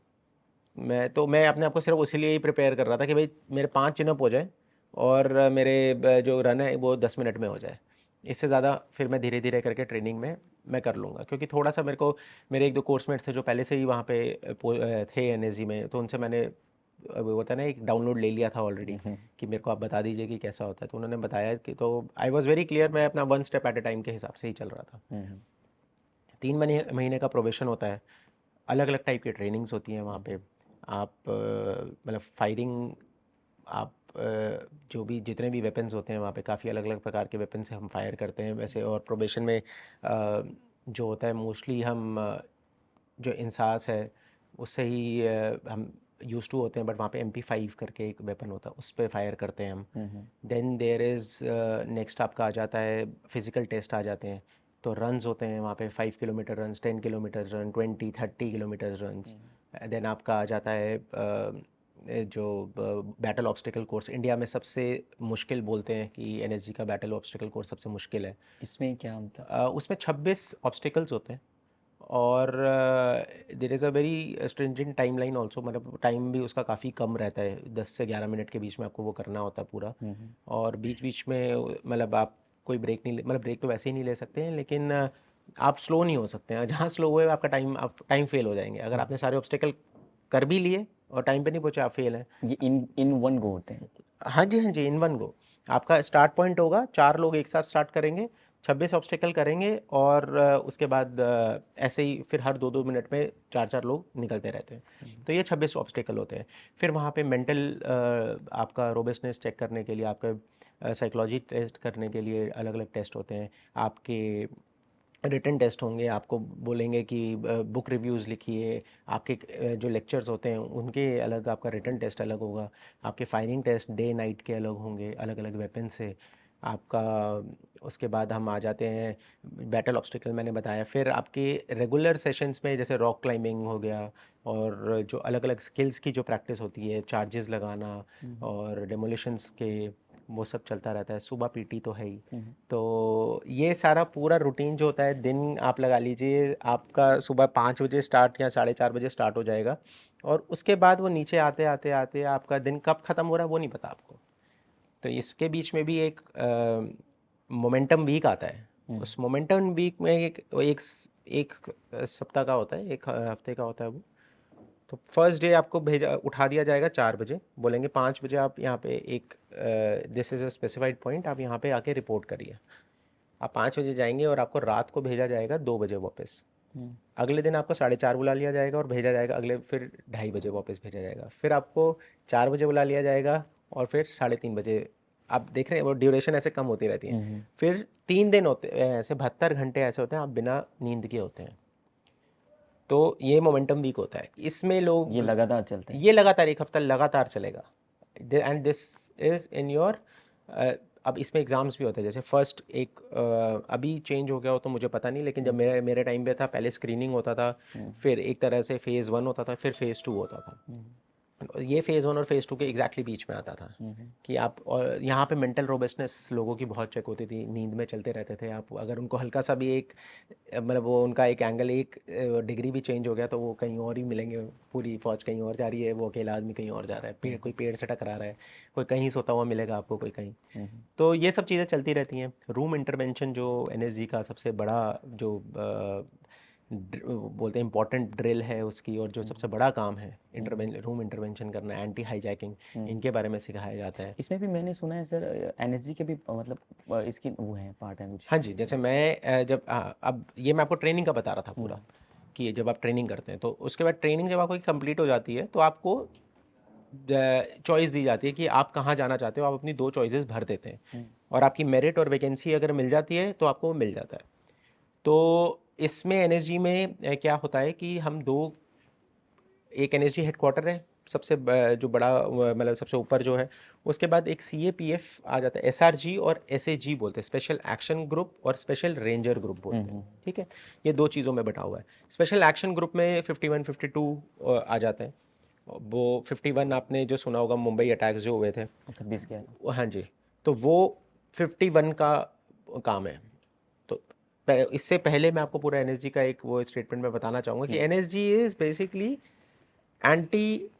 B: मैं अपने आप को सिर्फ उसी लिए ही प्रिपेयर कर रहा था कि भाई मेरे 5 चिनअप हो जाए, और मेरे जो रन है वो 10 मिनट में हो जाए। इससे ज़्यादा फिर मैं धीरे धीरे करके ट्रेनिंग में मैं कर लूँगा, क्योंकि थोड़ा सा मेरे को, मेरे एक दो कोर्समेट्स थे जो पहले से ही वहाँ पे थे एनएसजी में, तो उनसे मैंने वो होता है ना, एक डाउनलोड ले लिया था ऑलरेडी, कि मेरे को आप बता दीजिए कि कैसा होता है। तो उन्होंने बताया कि, तो आई वॉज़ वेरी क्लियर, मैं अपना 1 स्टेप एट ए टाइम के हिसाब से ही चल रहा था। 3 महीने का प्रोबेशन होता है, अलग अलग टाइप की ट्रेनिंग्स होती हैं वहाँ पे। आप मतलब फायरिंग, आप जो भी जितने भी वेपन्स होते हैं वहाँ पे, काफ़ी अलग अलग प्रकार के वेपन से हम फायर करते हैं वैसे। और प्रोबेशन में जो होता है मोस्टली हम जो इंसास है उससे ही हम यूज़ टू होते हैं, बट वहाँ पे MP5 करके एक वेपन होता है, उस पर फायर करते हैं हम। देन देयर इज़ नेक्स्ट आपका आ जाता है, फिज़िकल टेस्ट आ जाते हैं। तो रन्स होते हैं वहाँ पे, 5 kilometre runs, 10 kilometre run, 20-30 kilometre runs. Then आपका आ जाता है जो बैटल ऑब्स्टिकल कोर्स, इंडिया में सबसे मुश्किल बोलते हैं कि एनएसजी का बैटल ऑब्स्टिकल कोर्स सबसे मुश्किल है।
A: इसमें क्या मतलब?
B: उसमें 26 ऑब्स्टिकल्स होते हैं, और there is a very stringent time line also, मतलब टाइम भी उसका काफ़ी कम रहता है, 10 से 11 मिनट के बीच में आपको वो करना होता है पूरा। और बीच बीच में मतलब आप कोई ब्रेक नहीं मतलब ब्रेक तो वैसे ही नहीं ले सकते हैं, लेकिन आप स्लो नहीं हो सकते हैं। जहाँ स्लो हुए आपका टाइम, आप टाइम फेल हो जाएंगे। अगर आपने सारे ऑब्स्टिकल कर भी लिए और टाइम पे नहीं पहुँचे, आप फेल हैं।
A: ये इन वन गो होते हैं?
B: हाँ जी, हाँ जी, इन वन गो। आपका स्टार्ट पॉइंट होगा, 4 लोग एक साथ स्टार्ट करेंगे, 26 ऑब्स्टिकल करेंगे, और उसके बाद ऐसे ही फिर हर 2-2 मिनट में 4-4 लोग निकलते रहते हैं। तो ये 26 ऑब्स्टिकल होते हैं। फिर वहाँ पे मेंटल आपका रोबस्टनेस चेक करने के लिए, आपका साइकोलॉजी टेस्ट करने के लिए अलग अलग टेस्ट होते हैं। आपके रिटन टेस्ट होंगे, आपको बोलेंगे कि बुक रिव्यूज़ लिखिए। आपके जो लेक्चर्स होते हैं उनके अलग, आपका रिटन टेस्ट अलग होगा। आपके फायरिंग टेस्ट डे नाइट के अलग होंगे, अलग अलग वेपन से। आपका उसके बाद हम आ जाते हैं बैटल ऑब्स्टिकल मैंने बताया। फिर आपके रेगुलर सेशंस में जैसे रॉक क्लाइंबिंग हो गया और जो अलग अलग स्किल्स की जो प्रैक्टिस होती है, चार्जेस लगाना और डेमोलिशंस के, वो सब चलता रहता है। सुबह पीटी तो है ही। तो ये सारा पूरा रूटीन जो होता है, दिन आप लगा लीजिए आपका सुबह 5 बजे स्टार्ट या 4:30 बजे स्टार्ट हो जाएगा और उसके बाद वो नीचे आते आते आते आपका दिन कब ख़त्म हो रहा है वो नहीं पता आपको। तो इसके बीच में भी एक मोमेंटम वीक आता है। उस मोमेंटम वीक में एक सप्ताह का होता है, एक हफ्ते का होता है वो। तो फर्स्ट डे आपको उठा दिया जाएगा 4 बजे, बोलेंगे 5 बजे आप यहाँ पे एक this is a specified point, आप यहाँ पे आके रिपोर्ट करिए। आप 5 बजे जाएंगे और आपको रात को भेजा जाएगा 2 बजे वापस। अगले दिन आपको 4:30 बुला लिया जाएगा और भेजा जाएगा अगले फिर 2:30 बजे वापस भेजा जाएगा। फिर आपको 4 बजे बुला लिया जाएगा और फिर 3:30 बजे। आप देख रहे हैं वो ड्यूरेशन ऐसे कम होती रहती है। फिर 3 दिन होते हैं ऐसे, 72 घंटे ऐसे होते हैं आप बिना नींद के होते हैं। तो ये मोमेंटम वीक होता है। इसमें लोग
A: ये लगातार चलते हैं।
B: ये लगातार 1 हफ्ता लगातार चलेगा। And this is in your अब इसमें एग्ज़ाम्स भी होते हैं। जैसे फर्स्ट एक अभी चेंज हो गया हो तो मुझे पता नहीं, लेकिन जब मेरे मेरे टाइम पे था, पहले स्क्रीनिंग होता था, फिर एक तरह से फ़ेज़ 1 होता था, फिर फ़ेज़ 2 होता था। ये फ़ेज़ 1 और फ़ेज़ 2 के एग्जैक्टली बीच में आता था कि आप, और यहाँ पे मेंटल रोबस्टनेस लोगों की बहुत चेक होती थी। नींद में चलते रहते थे आप, अगर उनको हल्का सा भी एक मतलब वो उनका एक एंगल, एक डिग्री भी चेंज हो गया तो वो कहीं और ही मिलेंगे। पूरी फौज कहीं और जा रही है, वो अकेला आदमी कहीं और जा रहा है, कोई पेड़ से टकरा रहा है, कोई कहीं सोता हुआ मिलेगा आपको, कोई कहीं। तो ये सब चीज़ें चलती रहती हैं। रूम इंटरवेंशन जो एनएसजी का सबसे बड़ा जो बोलते हैं इंपॉर्टेंट ड्रिल है उसकी, और जो सबसे बड़ा काम है रूम इंटरवेंशन करना, एंटी हाईजैकिंग, इनके बारे में सिखाया जाता है।
A: इसमें भी मैंने सुना है सर, एनएसजी के भी मतलब इसकी वो है पार्ट है कुछ।
B: हाँ जी, जैसे मैं जब अब ये मैं आपको ट्रेनिंग का बता रहा था पूरा, कि जब आप ट्रेनिंग करते हैं तो उसके बाद ट्रेनिंग जब आपको कंप्लीट हो जाती है तो आपको चॉइस दी जाती है कि आप कहाँ जाना चाहते हो। आप अपनी 2 चॉइसेस भर देते हैं और आपकी मेरिट और वैकेंसी अगर मिल जाती है तो आपको वो मिल जाता है। तो इसमें एनएसजी में क्या होता है कि हम दो, एक एनएसजी हेडक्वार्टर है सबसे जो बड़ा मतलब सबसे ऊपर जो है, उसके बाद एक सीएपीएफ आ जाता है, एसआरजी और एसएजी बोलते हैं, स्पेशल एक्शन ग्रुप और स्पेशल रेंजर ग्रुप बोलते हैं। ठीक है, ये 2 चीज़ों में बटा हुआ है। स्पेशल एक्शन ग्रुप में 51 52 आ जाते हैं। वो 51 आपने जो सुना होगा, मुंबई अटैक्स जो हुए थे,
A: 26/11।
B: हाँ जी, तो वो 51 का काम है। तो इससे पहले मैं आपको पूरा एनएसजी का एक वो स्टेटमेंट में बताना चाहूँगा कि एनएसजी इज़ बेसिकली एंटी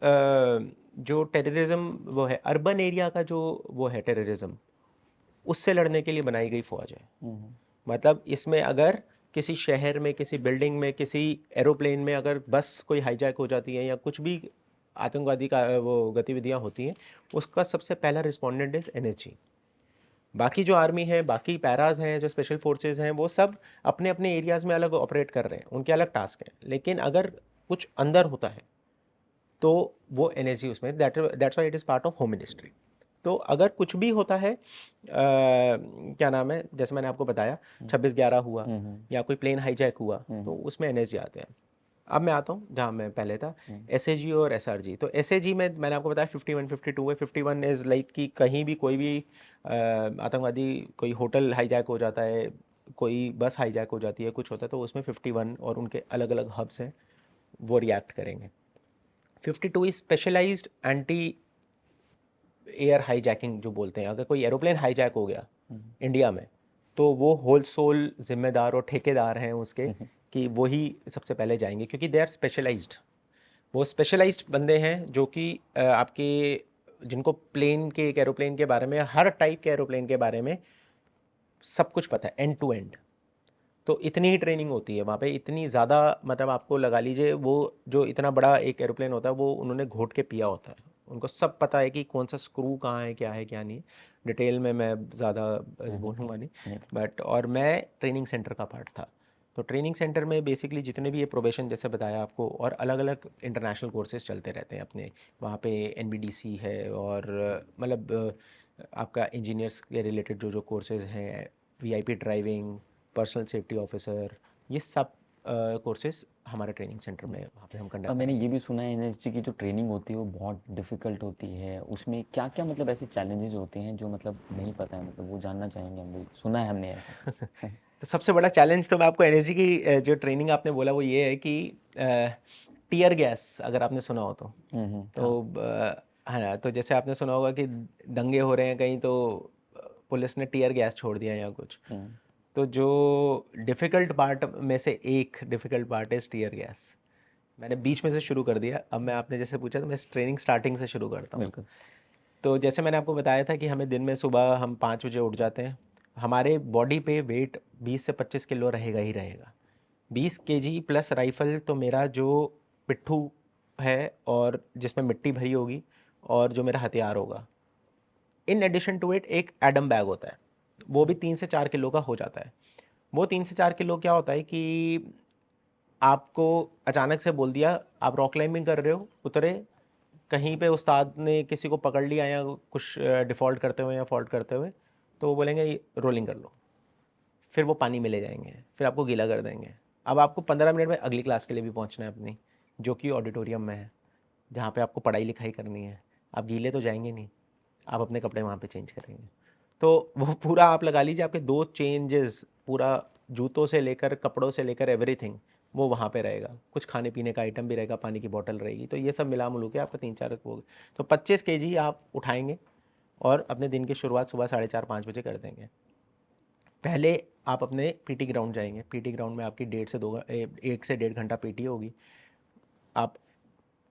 B: जो टेररिज्म वो है, अर्बन एरिया का जो वो है टेररिज्म, उससे लड़ने के लिए बनाई गई फौज है। मतलब इसमें अगर किसी शहर में, किसी बिल्डिंग में, किसी एरोप्लेन में अगर बस कोई हाईजैक हो जाती है या कुछ भी आतंकवादी का वो गतिविधियां होती हैं, उसका सबसे पहला रिस्पोंडेंट इज एनएसजी। बाकी जो आर्मी है, बाकी पैराज हैं, जो स्पेशल फोर्सेस हैं, वो सब अपने अपने एरियाज़ में अलग ऑपरेट कर रहे हैं, उनके अलग टास्क हैं। लेकिन अगर कुछ अंदर होता है तो वो एनएसजी उसमें, that's why it is part of home ministry. तो अगर कुछ भी होता है क्या नाम है, जैसे मैंने आपको बताया 26/11 हुआ या कोई प्लेन हाईजैक हुआ, तो उसमें एनएसजी आते हैं। अब मैं आता हूँ जहाँ मैं पहले था, एसएजी और एसआरजी। तो एसएजी में मैंने आपको बताया 51 52 है। 51 इज़ लाइक कि कहीं भी कोई भी आतंकवादी, कोई होटल हाईजैक हो जाता है, कोई बस हाईजैक हो जाती है, कुछ होता है, तो उसमें 51 और उनके अलग अलग हब्स हैं, वो रिएक्ट करेंगे। 52 is specialised anti air hijacking जो बोलते हैं। अगर कोई एरोप्लेन हाईजैक हो गया इंडिया में, तो वो होल सोल जिम्मेदार और ठेकेदार हैं उसके, कि वही सबसे पहले जाएंगे, क्योंकि दे आर स्पेशलाइज्ड। वो स्पेशलाइज्ड बंदे हैं जो कि आपके, जिनको प्लेन के, एक एरोप्लेन के बारे में, हर टाइप के एरोप्लेन के बारे में सब कुछ पता है, एंड टू एंड। तो इतनी ही ट्रेनिंग होती है वहाँ पे, इतनी ज़्यादा, मतलब आपको लगा लीजिए वो जो इतना बड़ा एक एरोप्लेन होता है वो उन्होंने घोट के पिया होता है। उनको सब पता है कि कौन सा स्क्रू कहाँ है क्या नहीं। डिटेल में मैं ज़्यादा बोलूँगा नहीं, बट और मैं ट्रेनिंग सेंटर का पार्ट था। तो ट्रेनिंग सेंटर में बेसिकली जितने भी ये प्रोबेशन जैसे बताया आपको, और अलग अलग इंटरनेशनल कोर्सेज चलते रहते हैं अपने वहाँ पे। एनबीडीसी है, और मतलब आपका इंजीनियर्स के रिलेटेड जो जो कोर्सेज हैं, VIP driving, personal safety officer, ये सब कोर्सेज हमारे ट्रेनिंग सेंटर में वहाँ पे हम कंडक्ट
A: मैंने
B: कराते
A: ये भी सुना है एनएसजी की जो ट्रेनिंग होती है वो बहुत डिफ़िकल्ट होती है, उसमें क्या क्या मतलब ऐसे चैलेंजेस होते हैं जो मतलब नहीं पता है, मतलब वो जानना चाहेंगे हम भी, सुना है हमने ऐसा।
B: हैं। तो सबसे बड़ा चैलेंज तो मैं आपको एनएसजी की जो ट्रेनिंग आपने बोला वो ये है कि टीयर गैस अगर आपने सुना हो तो
A: हाँ।
B: हाँ, तो जैसे आपने सुना होगा कि दंगे हो रहे हैं कहीं तो पुलिस ने टीयर गैस छोड़ दिया या कुछ।
A: हम्म,
B: तो जो डिफ़िकल्ट पार्ट में से एक डिफ़िकल्ट पार्ट है टीयर गैस। मैंने बीच में से शुरू कर दिया, अब मैं आपने जैसे पूछा तो मैं ट्रेनिंग स्टार्टिंग से शुरू करता हूँ।
A: बिल्कुल।
B: तो जैसे मैंने आपको बताया था कि हमें दिन में सुबह हम 5 बजे उठ जाते हैं। हमारे बॉडी पे वेट 20 से 25 किलो रहेगा ही रहेगा। 20 kg प्लस राइफल तो मेरा जो पिट्ठू है और जिसमें मिट्टी भरी होगी और जो मेरा हथियार होगा, इन एडिशन टू इट एक एडम बैग होता है, वो भी 3 से 4 किलो का हो जाता है। वो 3 से 4 किलो क्या होता है कि आपको अचानक से बोल दिया आप रॉक क्लाइंबिंग कर रहे हो, उतरे कहीं पे उस्ताद ने किसी को पकड़ लिया या कुछ डिफ़ॉल्ट करते हुए या फॉल्ट करते हुए, तो वो बोलेंगे रोलिंग कर लो, फिर वो पानी में ले जाएंगे, फिर आपको गीला कर देंगे। अब आपको 15 मिनट में अगली क्लास के लिए भी पहुंचना है अपनी, जो कि ऑडिटोरियम में है, जहाँ पे आपको पढ़ाई लिखाई करनी है। आप गीले तो जाएंगे नहीं, आप अपने कपड़े वहाँ पे चेंज करेंगे। तो वो पूरा आप लगा लीजिए आपके 2 चेंजेस, पूरा जूतों से लेकर कपड़ों से लेकर एवरीथिंग वो वहाँ पे रहेगा। कुछ खाने पीने का आइटम भी रहेगा, पानी की बोतल रहेगी, तो ये सब मिला मिलू के आपका 3-4 हो गए। तो 25 kg आप उठाएंगे और अपने दिन की शुरुआत सुबह 4:30-5 बजे कर देंगे। पहले आप अपने पीटी ग्राउंड जाएंगे। पीटी ग्राउंड में आपकी 1 से 1.5 घंटा पीटी होगी। आप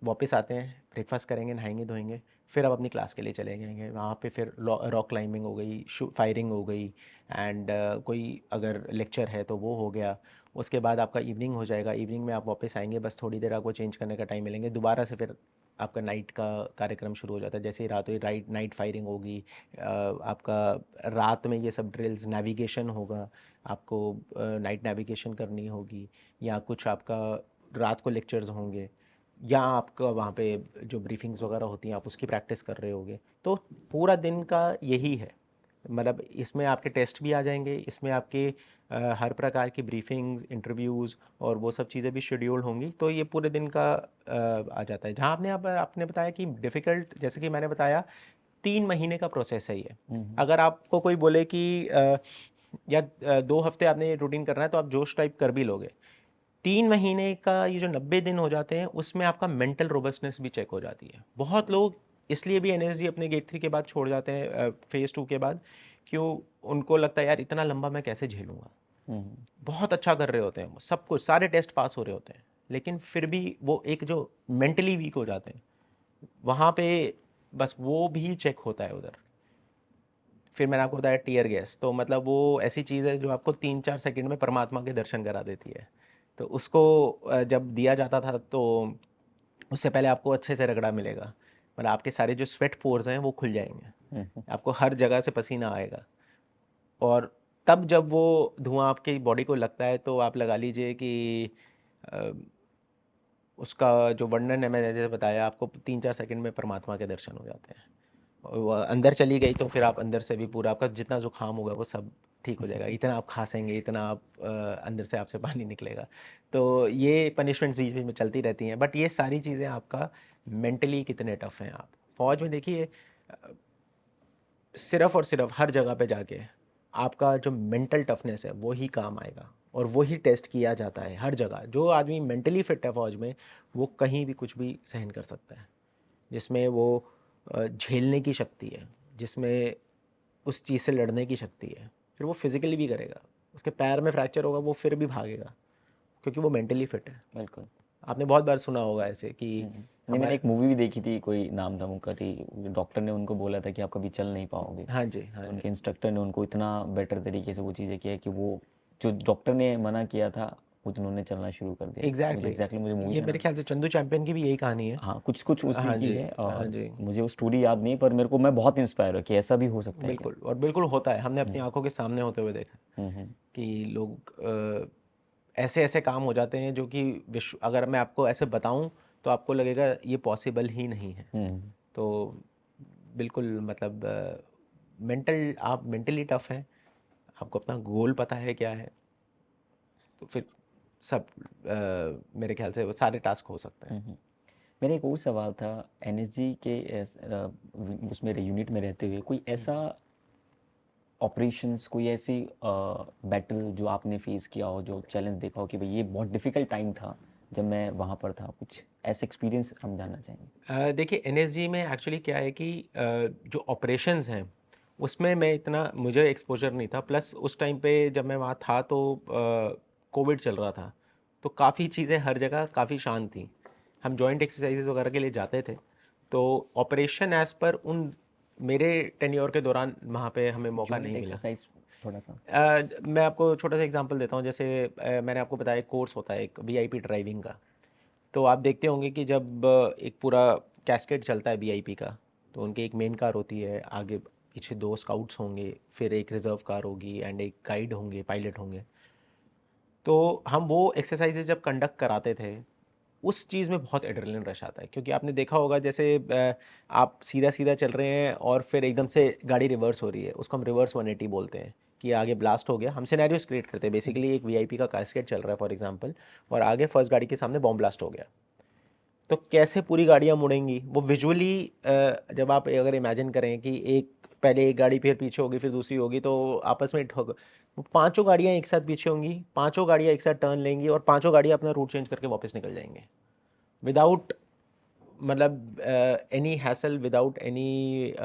B: वापस आते हैं, ब्रेकफास्ट करेंगे, नहाएंगे धोएंगे, फिर आप अपनी क्लास के लिए चले जाएंगे। वहाँ पे फिर रॉक क्लाइंबिंग हो गई, फायरिंग हो गई, एंड कोई अगर लेक्चर है तो वो हो गया। उसके बाद आपका इवनिंग हो जाएगा। इवनिंग में आप वापस आएंगे, बस थोड़ी देर आपको चेंज करने का टाइम मिलेंगे, दोबारा से फिर आपका नाइट का कार्यक्रम शुरू हो जाता है। जैसे ही रात हुई नाइट फायरिंग होगी, आपका रात में ये सब ड्रिल्स, नेविगेशन होगा, आपको नाइट नेविगेशन करनी होगी, या कुछ आपका रात को लेक्चर्स होंगे, या आपका वहाँ पे जो ब्रीफिंग्स वगैरह होती हैं आप उसकी प्रैक्टिस कर रहे होगे। तो पूरा दिन का यही है, मतलब इसमें आपके टेस्ट भी आ जाएंगे, इसमें आपके हर प्रकार की ब्रीफिंग्स, इंटरव्यूज़ और वो सब चीज़ें भी शेड्यूल होंगी। तो ये पूरे दिन का आ जाता है। जहाँ आपने बताया कि डिफ़िकल्ट, जैसे कि मैंने बताया 3 महीने का प्रोसेस है ये। अगर आपको कोई बोले कि या 2 हफ्ते आपने ये रूटीन करना है तो आप जोश टाइप कर भी लोगे। 3 महीने का ये जो 90 दिन हो जाते हैं उसमें आपका मेंटल रोबस्टनेस भी चेक हो जाती है। बहुत लोग इसलिए भी एनएसजी अपने गेट 3 के बाद छोड़ जाते हैं, फेज़ 2 के बाद, क्यों? उनको लगता है यार इतना लंबा मैं कैसे झेलूंगा। बहुत अच्छा कर रहे होते हैं वो, सब कुछ सारे टेस्ट पास हो रहे होते हैं, लेकिन फिर भी वो एक जो मेंटली वीक हो जाते हैं वहाँ पे, बस वो भी चेक होता है उधर। फिर मैंने आपको बताया टीयर गैस, तो मतलब वो ऐसी चीज़ है जो आपको 3-4 सेकंड में परमात्मा के दर्शन करा देती है। तो उसको जब दिया जाता था तो उससे पहले आपको अच्छे से रगड़ा मिलेगा, मतलब आपके सारे जो स्वेट पोर्स हैं वो खुल जाएंगे, आपको हर जगह से पसीना आएगा। और तब जब वो धुआं आपकी बॉडी को लगता है तो आप लगा लीजिए कि अ, उसका जो वर्णन है, मैंने जैसे बताया आपको, 3-4 सेकंड में परमात्मा के दर्शन हो जाते हैं। और वो अंदर चली गई तो फिर आप अंदर से भी पूरा आपका जितना जुकाम होगा वो सब ठीक हो जाएगा। इतना आप खांसेंगे, इतना आप अंदर से आपसे पानी निकलेगा। तो ये पनिशमेंट्स बीच बीच में चलती रहती हैं, बट ये सारी चीज़ें आपका मेंटली कितने टफ हैं आप। फौज में देखिए, सिर्फ और सिर्फ हर जगह पे जाके आपका जो मेंटल टफनेस है वो ही काम आएगा, और वो ही टेस्ट किया जाता है हर जगह। जो आदमी मेंटली फिट है फौज में, वो कहीं भी कुछ भी सहन कर सकता है, जिसमें वो झेलने की शक्ति है, जिसमें उस चीज़ से लड़ने की शक्ति है। फिर वो फिज़िकली भी करेगा, उसके पैर में फ्रैक्चर होगा वो फिर भी भागेगा, क्योंकि वो मेंटली फिट है।
A: बिल्कुल।
B: आपने बहुत बार सुना होगा ऐसे कि
A: नहीं, मैंने
B: हमारे,
A: एक मूवी भी देखी थी, कोई नाम था उनका थी, डॉक्टर ने उनको बोला था कि आप कभी चल नहीं पाओगे,
B: हाँ जी, हाँ
A: तो
B: जी,
A: उनके इंस्ट्रक्टर ने उनको इतना बेटर तरीके से वो चीज़ें किया कि वो जो डॉक्टर ने मना किया था वो उन्होंने चलना शुरू कर दिया। मुझे
B: एग्जैक्टली
A: एग्जैक्टली मुझे मूवी
B: ये
A: का
B: मेरे
A: नाम,
B: ख्याल से चंदू चैंपियन की भी यही कहानी है।
A: हाँ कुछ कुछ उसी
B: हाँ
A: की
B: जी,
A: है,
B: हाँ
A: और
B: जी,
A: मुझे वो स्टोरी याद नहीं, पर मेरे को, मैं बहुत इंस्पायर हुआ कि ऐसा भी हो सकता है क्या।
B: बिल्कुल। और बिल्कुल होता है, हमने अपनी आंखों के सामने होते हुए देखा है
A: हम्म।
B: कि लोग ऐसे ऐसे काम हो जाते हैं जो कि विश्व, अगर मैं आपको ऐसे बताऊं तो आपको लगेगा ये पॉसिबल ही नहीं है।
A: हम्म।
B: तो बिल्कुल, मतलब आप मेंटली टफ हैं, आपको अपना गोल पता है क्या है, तो फिर सब मेरे ख्याल से वो सारे टास्क हो सकते हैं।
A: मेरा एक और सवाल था, एनएसजी के उसमें यूनिट में रहते हुए कोई ऐसा ऑपरेशंस, कोई ऐसी बैटल जो आपने फेस किया हो, जो चैलेंज देखा हो कि भाई ये बहुत डिफिकल्ट टाइम था जब मैं वहाँ पर था, कुछ ऐसा एक्सपीरियंस हम जानना चाहेंगे।
B: देखिए एनएसजी में एक्चुअली क्या है कि जो ऑपरेशंस हैं उसमें मैं इतना मुझे एक्सपोजर नहीं था, प्लस उस टाइम पे जब मैं वहाँ था तो कोविड चल रहा था, तो काफ़ी चीज़ें हर जगह काफ़ी शांत थी। हम जॉइंट एक्सरसाइजेज वगैरह के लिए जाते थे, तो ऑपरेशन एज पर उन मेरे टेन्योर के दौरान वहाँ पे हमें मौका
A: जॉइंट
B: नहीं मिला।
A: एक्सरसाइज थोड़ा सा।
B: मैं आपको छोटा सा एग्जांपल देता हूँ, जैसे मैंने आपको बताया कोर्स होता है एक वीआईपी ड्राइविंग का। तो आप देखते होंगे कि जब एक पूरा कैस्केड चलता है वीआईपी का, तो उनकी एक मेन कार होती है, आगे पीछे दो स्काउट्स होंगे, फिर एक रिजर्व कार होगी एंड एक गाइड होंगे, पायलट होंगे। तो हम वो एक्सरसाइजेज जब कंडक्ट कराते थे, उस चीज़ में बहुत एड्रेनलिन रश आता है, क्योंकि आपने देखा होगा जैसे आप सीधा सीधा चल रहे हैं और फिर एकदम से गाड़ी रिवर्स हो रही है, उसको हम रिवर्स 180 बोलते हैं कि आगे ब्लास्ट हो गया। हम सिनेरियोस क्रिएट करते हैं, बेसिकली एक वीआईपी का कैस्केड चल रहा है फॉर एग्जांपल, और आगे फर्स्ट गाड़ी के सामने बॉम्ब ब्लास्ट हो गया, तो कैसे पूरी गाड़ियाँ मुड़ेंगी वो विजुअली। जब आप अगर इमेजिन करें कि एक पहले एक गाड़ी फिर पीछे होगी फिर दूसरी होगी, तो आपस में ठोक वो पांचों गाड़ियाँ एक साथ पीछे होंगी, पांचों गाड़ियाँ एक साथ टर्न लेंगी और पांचों गाड़ियाँ अपना रूट चेंज करके वापस निकल जाएंगे विदाउट मतलब any hassle, without any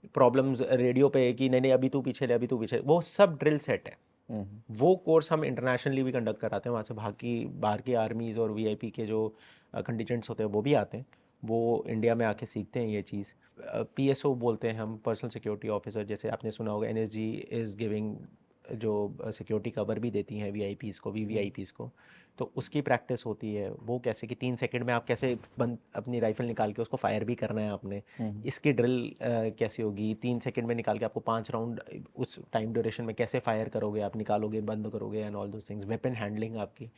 B: problems radio पे कि नहीं नहीं अभी तू पीछे ले, अभी तू पीछे ले। वो सब ड्रिल सेट है। वो कोर्स हम इंटरनेशनली भी कंडक्ट कराते हैं, वहाँ से बाहर की आर्मीज़ और वीआईपी के जो कंटीजेंट्स होते हैं वो भी आते हैं, वो इंडिया में आके सीखते हैं ये चीज़। पीएसओ बोलते हैं हम, पर्सनल सिक्योरिटी ऑफिसर, जैसे आपने सुना होगा एनएसजी इज़ गिविंग जो सिक्योरिटी कवर भी देती हैं वीआईपीज़ को, वीवीआईपीज़ को, तो उसकी प्रैक्टिस होती है। वो कैसे कि 3 सेकंड में आप कैसे बंद अपनी राइफल निकाल के उसको फायर भी करना है आपने, इसकी ड्रिल कैसी होगी, 3 सेकंड में निकाल के आपको 5 राउंड उस टाइम ड्यूरेशन में कैसे फायर करोगे, आप निकालोगे बंद करोगे and all those things, weapon handling आपकी।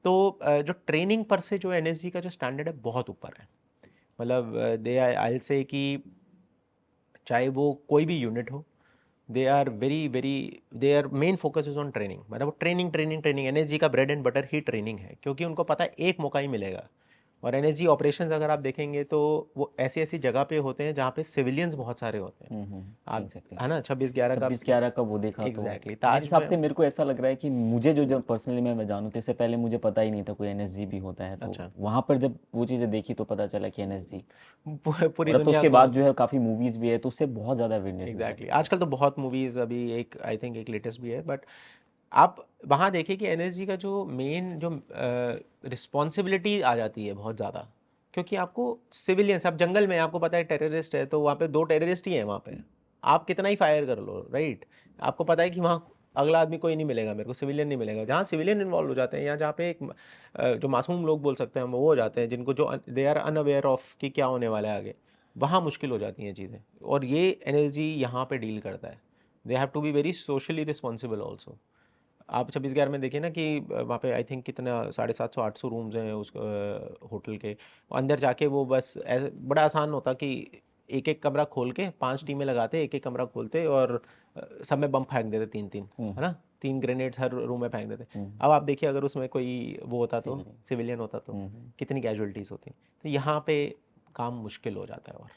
B: तो जो ट्रेनिंग पर से जो एनएसजी का जो स्टैंडर्ड है बहुत ऊपर है। मतलब दे आई से कि चाहे वो कोई भी यूनिट हो, they are very very, their main focus is on training. मतलब वो ट्रेनिंग ट्रेनिंग ट्रेनिंग, एनएसजी का ब्रेड एंड बटर ही ट्रेनिंग है, क्योंकि उनको पता है एक मौका ही मिलेगा। और एनएसजी ऑपरेशंस अगर आप देखेंगे तो वो ऐसी ऐसी जगह पे होते हैं जहाँ पे सिविलियंस बहुत सारे होते हैं। आप
A: एग्जैक्टली।
B: है ना 26/11 का,
A: 26/11 का वो देखा तो
B: एग्जैक्टली
A: मेरे
B: ताज
A: हिसाब
B: में।
A: से मेरे को ऐसा लग रहा है कि मुझे जो जब पर्सनली मैं जानूँ तो इससे पहले मुझे पता ही नहीं था कोई एनएसजी भी होता है, तो
B: अच्छा,
A: वहाँ पर जब वो चीज़ें देखी तो पता चला कि एनएसजी।
B: पूरी
A: और अब तो
B: दुनिया
A: उसके
B: को।
A: बाद जो है काफ़ी मूवीज़ भी है, तो उससे बहुत ज़्यादा अवेयरनेस भी
B: एग्जैक्टली
A: बढ़ी है।
B: आजकल तो बहुत मूवीज़, अभी एक आई थिंक एक लेटेस्ट भी है, बट आप वहाँ देखिए कि एनएसजी का जो मेन जो रिस्पॉन्सिबिलिटी आ जाती है बहुत ज़्यादा, क्योंकि आपको सिविलियंस, आप जंगल में, आपको पता है टेररिस्ट है तो वहाँ पे 2 टेररिस्ट ही हैं वहाँ पे, आप कितना ही फायर कर लो, राइट। आपको पता है कि वहाँ अगला आदमी कोई नहीं मिलेगा, मेरे को सिविलियन नहीं मिलेगा। जहाँ सिविलियन इन्वॉल्व हो जाते हैं या जहाँ पे एक जो मासूम लोग बोल सकते हैं हम, वो हो जाते हैं जिनको जो दे आर अनअवेयर ऑफ कि क्या होने वाला है आगे, वहाँ मुश्किल हो जाती हैं चीज़ें। और ये एनएसजी यहाँ पे डील करता है। They have to be very socially responsible also. आप 26/11 में देखिए ना कि वहाँ पे आई थिंक कितना 750-800 रूम्स हैं उस होटल के, अंदर जाके वो बस ऐसे बड़ा आसान होता कि एक एक कमरा खोल के 5 टीमें लगाते, एक एक कमरा खोलते और सब में बम फेंक देते, 3-3, है ना, 3 ग्रेनेड्स हर रूम में फेंक देते। अब आप देखिए अगर उसमें कोई वो होता तो,
A: सिविलियन।
B: सिविलियन होता तो कितनी कैजुअलिटीज़ होती। तो यहाँ पे काम मुश्किल हो जाता है। और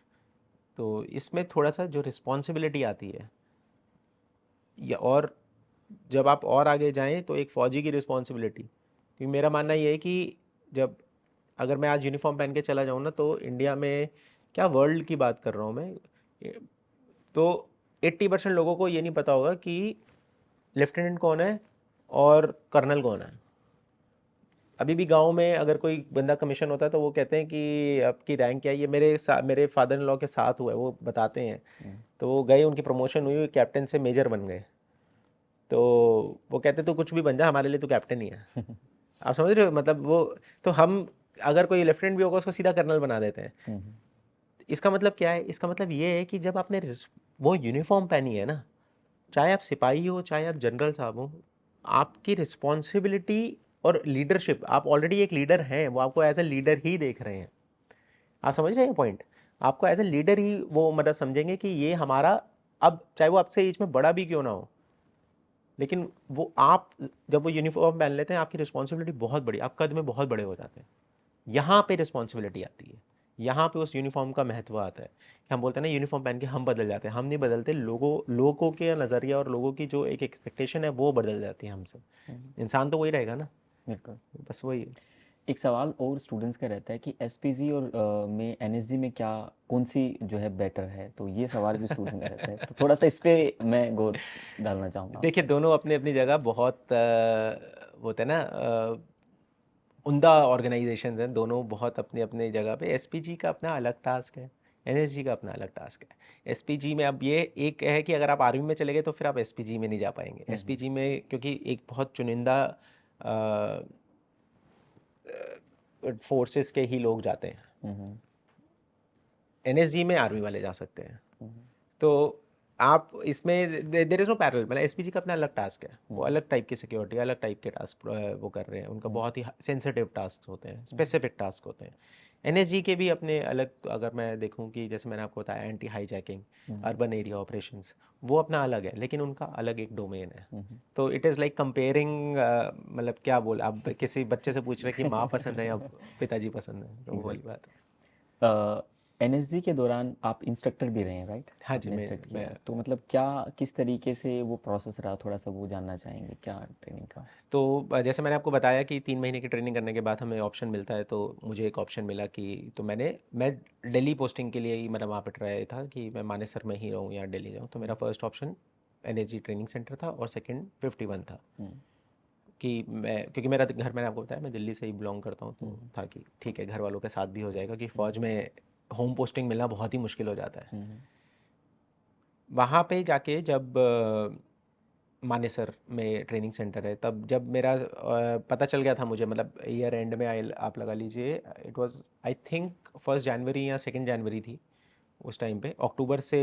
B: तो इसमें थोड़ा सा जो रिस्पॉन्सिबिलिटी आती है, या और जब आप और आगे जाएं तो एक फ़ौजी की रिस्पॉन्सिबिलिटी, क्योंकि मेरा मानना ये है कि जब अगर मैं आज यूनिफॉर्म पहन के चला जाऊँ ना, तो इंडिया में क्या, वर्ल्ड की बात कर रहा हूँ मैं, तो 80% लोगों को ये नहीं पता होगा कि लेफ्टिनेंट कौन है और कर्नल कौन है। अभी भी गांव में अगर कोई बंदा कमीशन होता है तो वो कहते हैं कि आपकी रैंक क्या है। ये मेरे फादर इन लॉ के साथ हुआ है, वो बताते हैं। तो वो गए, उनकी प्रमोशन हुई, कैप्टन से मेजर बन गए, तो वो कहते तू कुछ भी बन जा, हमारे लिए तू कैप्टन ही है। आप समझ रहे हो मतलब वो, तो हम अगर कोई लेफ्टिनेंट भी होगा उसको सीधा कर्नल बना देते हैं। इसका मतलब क्या है? इसका मतलब ये है कि जब आपने वो यूनिफॉर्म पहनी है ना, चाहे आप सिपाही हो चाहे आप जनरल साहब हो, आपकी रिस्पॉन्सिबिलिटी और लीडरशिप, आप ऑलरेडी एक लीडर हैं, वो आपको एज ए लीडर ही देख रहे हैं। आप समझ रहे हैं पॉइंट? आपको एज ए लीडर ही वो मतलब समझेंगे कि ये हमारा, अब चाहे वो आपसे एज में बड़ा भी क्यों ना हो, लेकिन वो आप जब वो यूनिफॉर्म पहन लेते हैं आपकी रिस्पॉन्सिबिलिटी बहुत बड़ी, आप कद में बहुत बड़े हो जाते हैं। यहाँ पे रिस्पॉन्सिबिलिटी आती है, यहाँ पे उस यूनिफॉर्म का महत्व आता है कि हम बोलते हैं ना यूनिफॉर्म पहन के हम बदल जाते हैं, हम नहीं बदलते, लोगों के नज़रिया और लोगों की जो एक एक्सपेक्टेशन है वो बदल जाती है हमसे। इंसान तो वही रहेगा ना,
A: बिल्कुल।
B: बस वही है।
A: एक सवाल और स्टूडेंट्स का रहता है कि एसपीजी और में एनएसजी में क्या कौन सी जो है बेटर है, तो ये सवाल भी स्टूडेंट का रहता है, तो थोड़ा सा इस पे मैं गौर डालना चाहूँगा
B: देखिए
A: आपका।
B: दोनों अपनी अपनी जगह बहुत वो होते हैं ना उम्दा ऑर्गेनाइजेशन हैं, दोनों बहुत अपनी अपनी जगह पे। एसपीजी का अपना अलग टास्क है, एनएसजी का अपना अलग टास्क है। एसपीजी में अब ये एक है कि अगर आप आर्मी में चले गए तो फिर आप एसपीजी में नहीं जा पाएंगे। एसपीजी में क्योंकि एक बहुत चुनिंदा फोर्सेस के ही लोग जाते हैं,
A: हम्म,
B: एनएसजी में आर्मी वाले जा सकते हैं।
A: हम्म,
B: तो आप इसमें देर इज़ नो पैरेलल, मतलब एसपीजी का अपना अलग टास्क है, वो अलग टाइप की सिक्योरिटी, अलग टाइप के टास्क वो कर रहे हैं, उनका बहुत ही सेंसिटिव टास्क होते हैं, स्पेसिफिक टास्क होते हैं। एनएसजी के भी अपने अलग, तो अगर मैं देखूं कि जैसे मैंने आपको बताया anti hijacking, urban area operations, वो अपना अलग है, लेकिन उनका अलग एक डोमेन है। तो इट इज़ लाइक कंपेयरिंग, मतलब क्या बोल, आप किसी बच्चे से पूछ रहे हैं कि माँ पसंद है या पिताजी पसंद है, तो वो वाली बात है।
A: एनएसजी के दौरान आप इंस्ट्रक्टर भी रहे हैं, राइट?
B: हाँ जी,
A: आपने
B: मैं
A: इंस्ट्रक्ट किया
B: मैं
A: है, तो मतलब क्या किस तरीके से वो प्रोसेस रहा, थोड़ा सा वो जानना चाहेंगे क्या ट्रेनिंग का?
B: तो जैसे मैंने आपको बताया कि 3 महीने की ट्रेनिंग करने के बाद हमें ऑप्शन मिलता है, तो मुझे एक ऑप्शन मिला कि तो मैं दिल्ली पोस्टिंग के लिए ही मतलब वहाँ पे ट्राई था कि मैं मानेसर में ही रहूँ या दिल्ली जाऊँ। तो मेरा first option NSG training centre था और सेकंड 51 था। कि मैं, क्योंकि मेरा घर, मैंने आपको बताया मैं दिल्ली से ही बिलोंग करता हूँ, तो था कि ठीक है घर वालों के साथ भी हो जाएगा, कि फ़ौज में होम पोस्टिंग मिलना बहुत ही मुश्किल हो जाता है। वहाँ पे जाके जब मानेसर में ट्रेनिंग सेंटर है, तब जब मेरा पता चल गया था मुझे, मतलब ईयर एंड में आप लगा लीजिए, इट वाज आई थिंक 1 जनवरी या 2 जनवरी थी उस टाइम पे। अक्टूबर से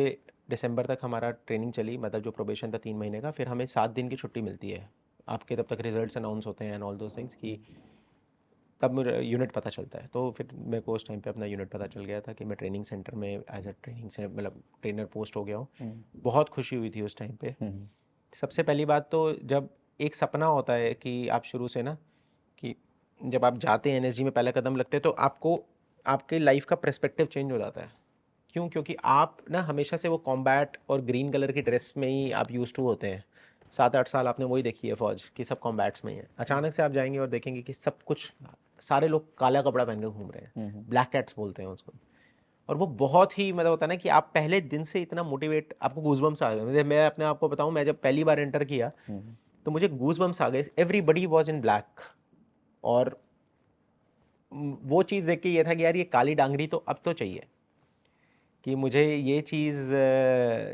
B: दिसंबर तक हमारा ट्रेनिंग चली, मतलब जो प्रोबेशन था 3 महीने का, फिर हमें 7 दिन की छुट्टी मिलती है आपके, तब तक रिजल्ट्स अनाउंस होते हैं एंड ऑल दोज थिंग्स, कि तब मेरा यूनिट पता चलता है। तो फिर मेरे को उस टाइम पे अपना यूनिट पता चल गया था कि मैं ट्रेनिंग सेंटर में एज अ ट्रेनिंग से मतलब ट्रेनर पोस्ट हो गया हूँ। बहुत खुशी हुई थी उस टाइम पे। सबसे पहली बात तो जब एक सपना होता है कि आप शुरू से ना, कि जब आप जाते हैं एनएसजी में पहला कदम लगते हैं, तो आपको आपके लाइफ का पर्सपेक्टिव चेंज हो जाता है। क्यों? क्योंकि आप ना हमेशा से वो कॉम्बैट और ग्रीन कलर की ड्रेस में ही आप यूज टू होते हैं। 7-8 साल आपने वही देखी है फौज कि सब कॉम्बैट्स में ही है। अचानक से आप जाएंगे और देखेंगे कि सब कुछ, सारे लोग काला कपड़ा पहन के घूम रहे हैं, ब्लैक कैट्स बोलते हैं उसको। और वो बहुत ही मतलब होता है ना कि आप पहले दिन से इतना मोटिवेट, आपको गूज़बम्प्स आ गए। मैं अपने आप को बताऊं, मैं जब पहली बार एंटर किया तो मुझे गूज़बम्प्स आ गए, एवरीबडी वाज इन ब्लैक। और वो चीज़ देख के ये था कि यार ये काली डांगरी तो अब तो चाहिए, कि मुझे ये चीज़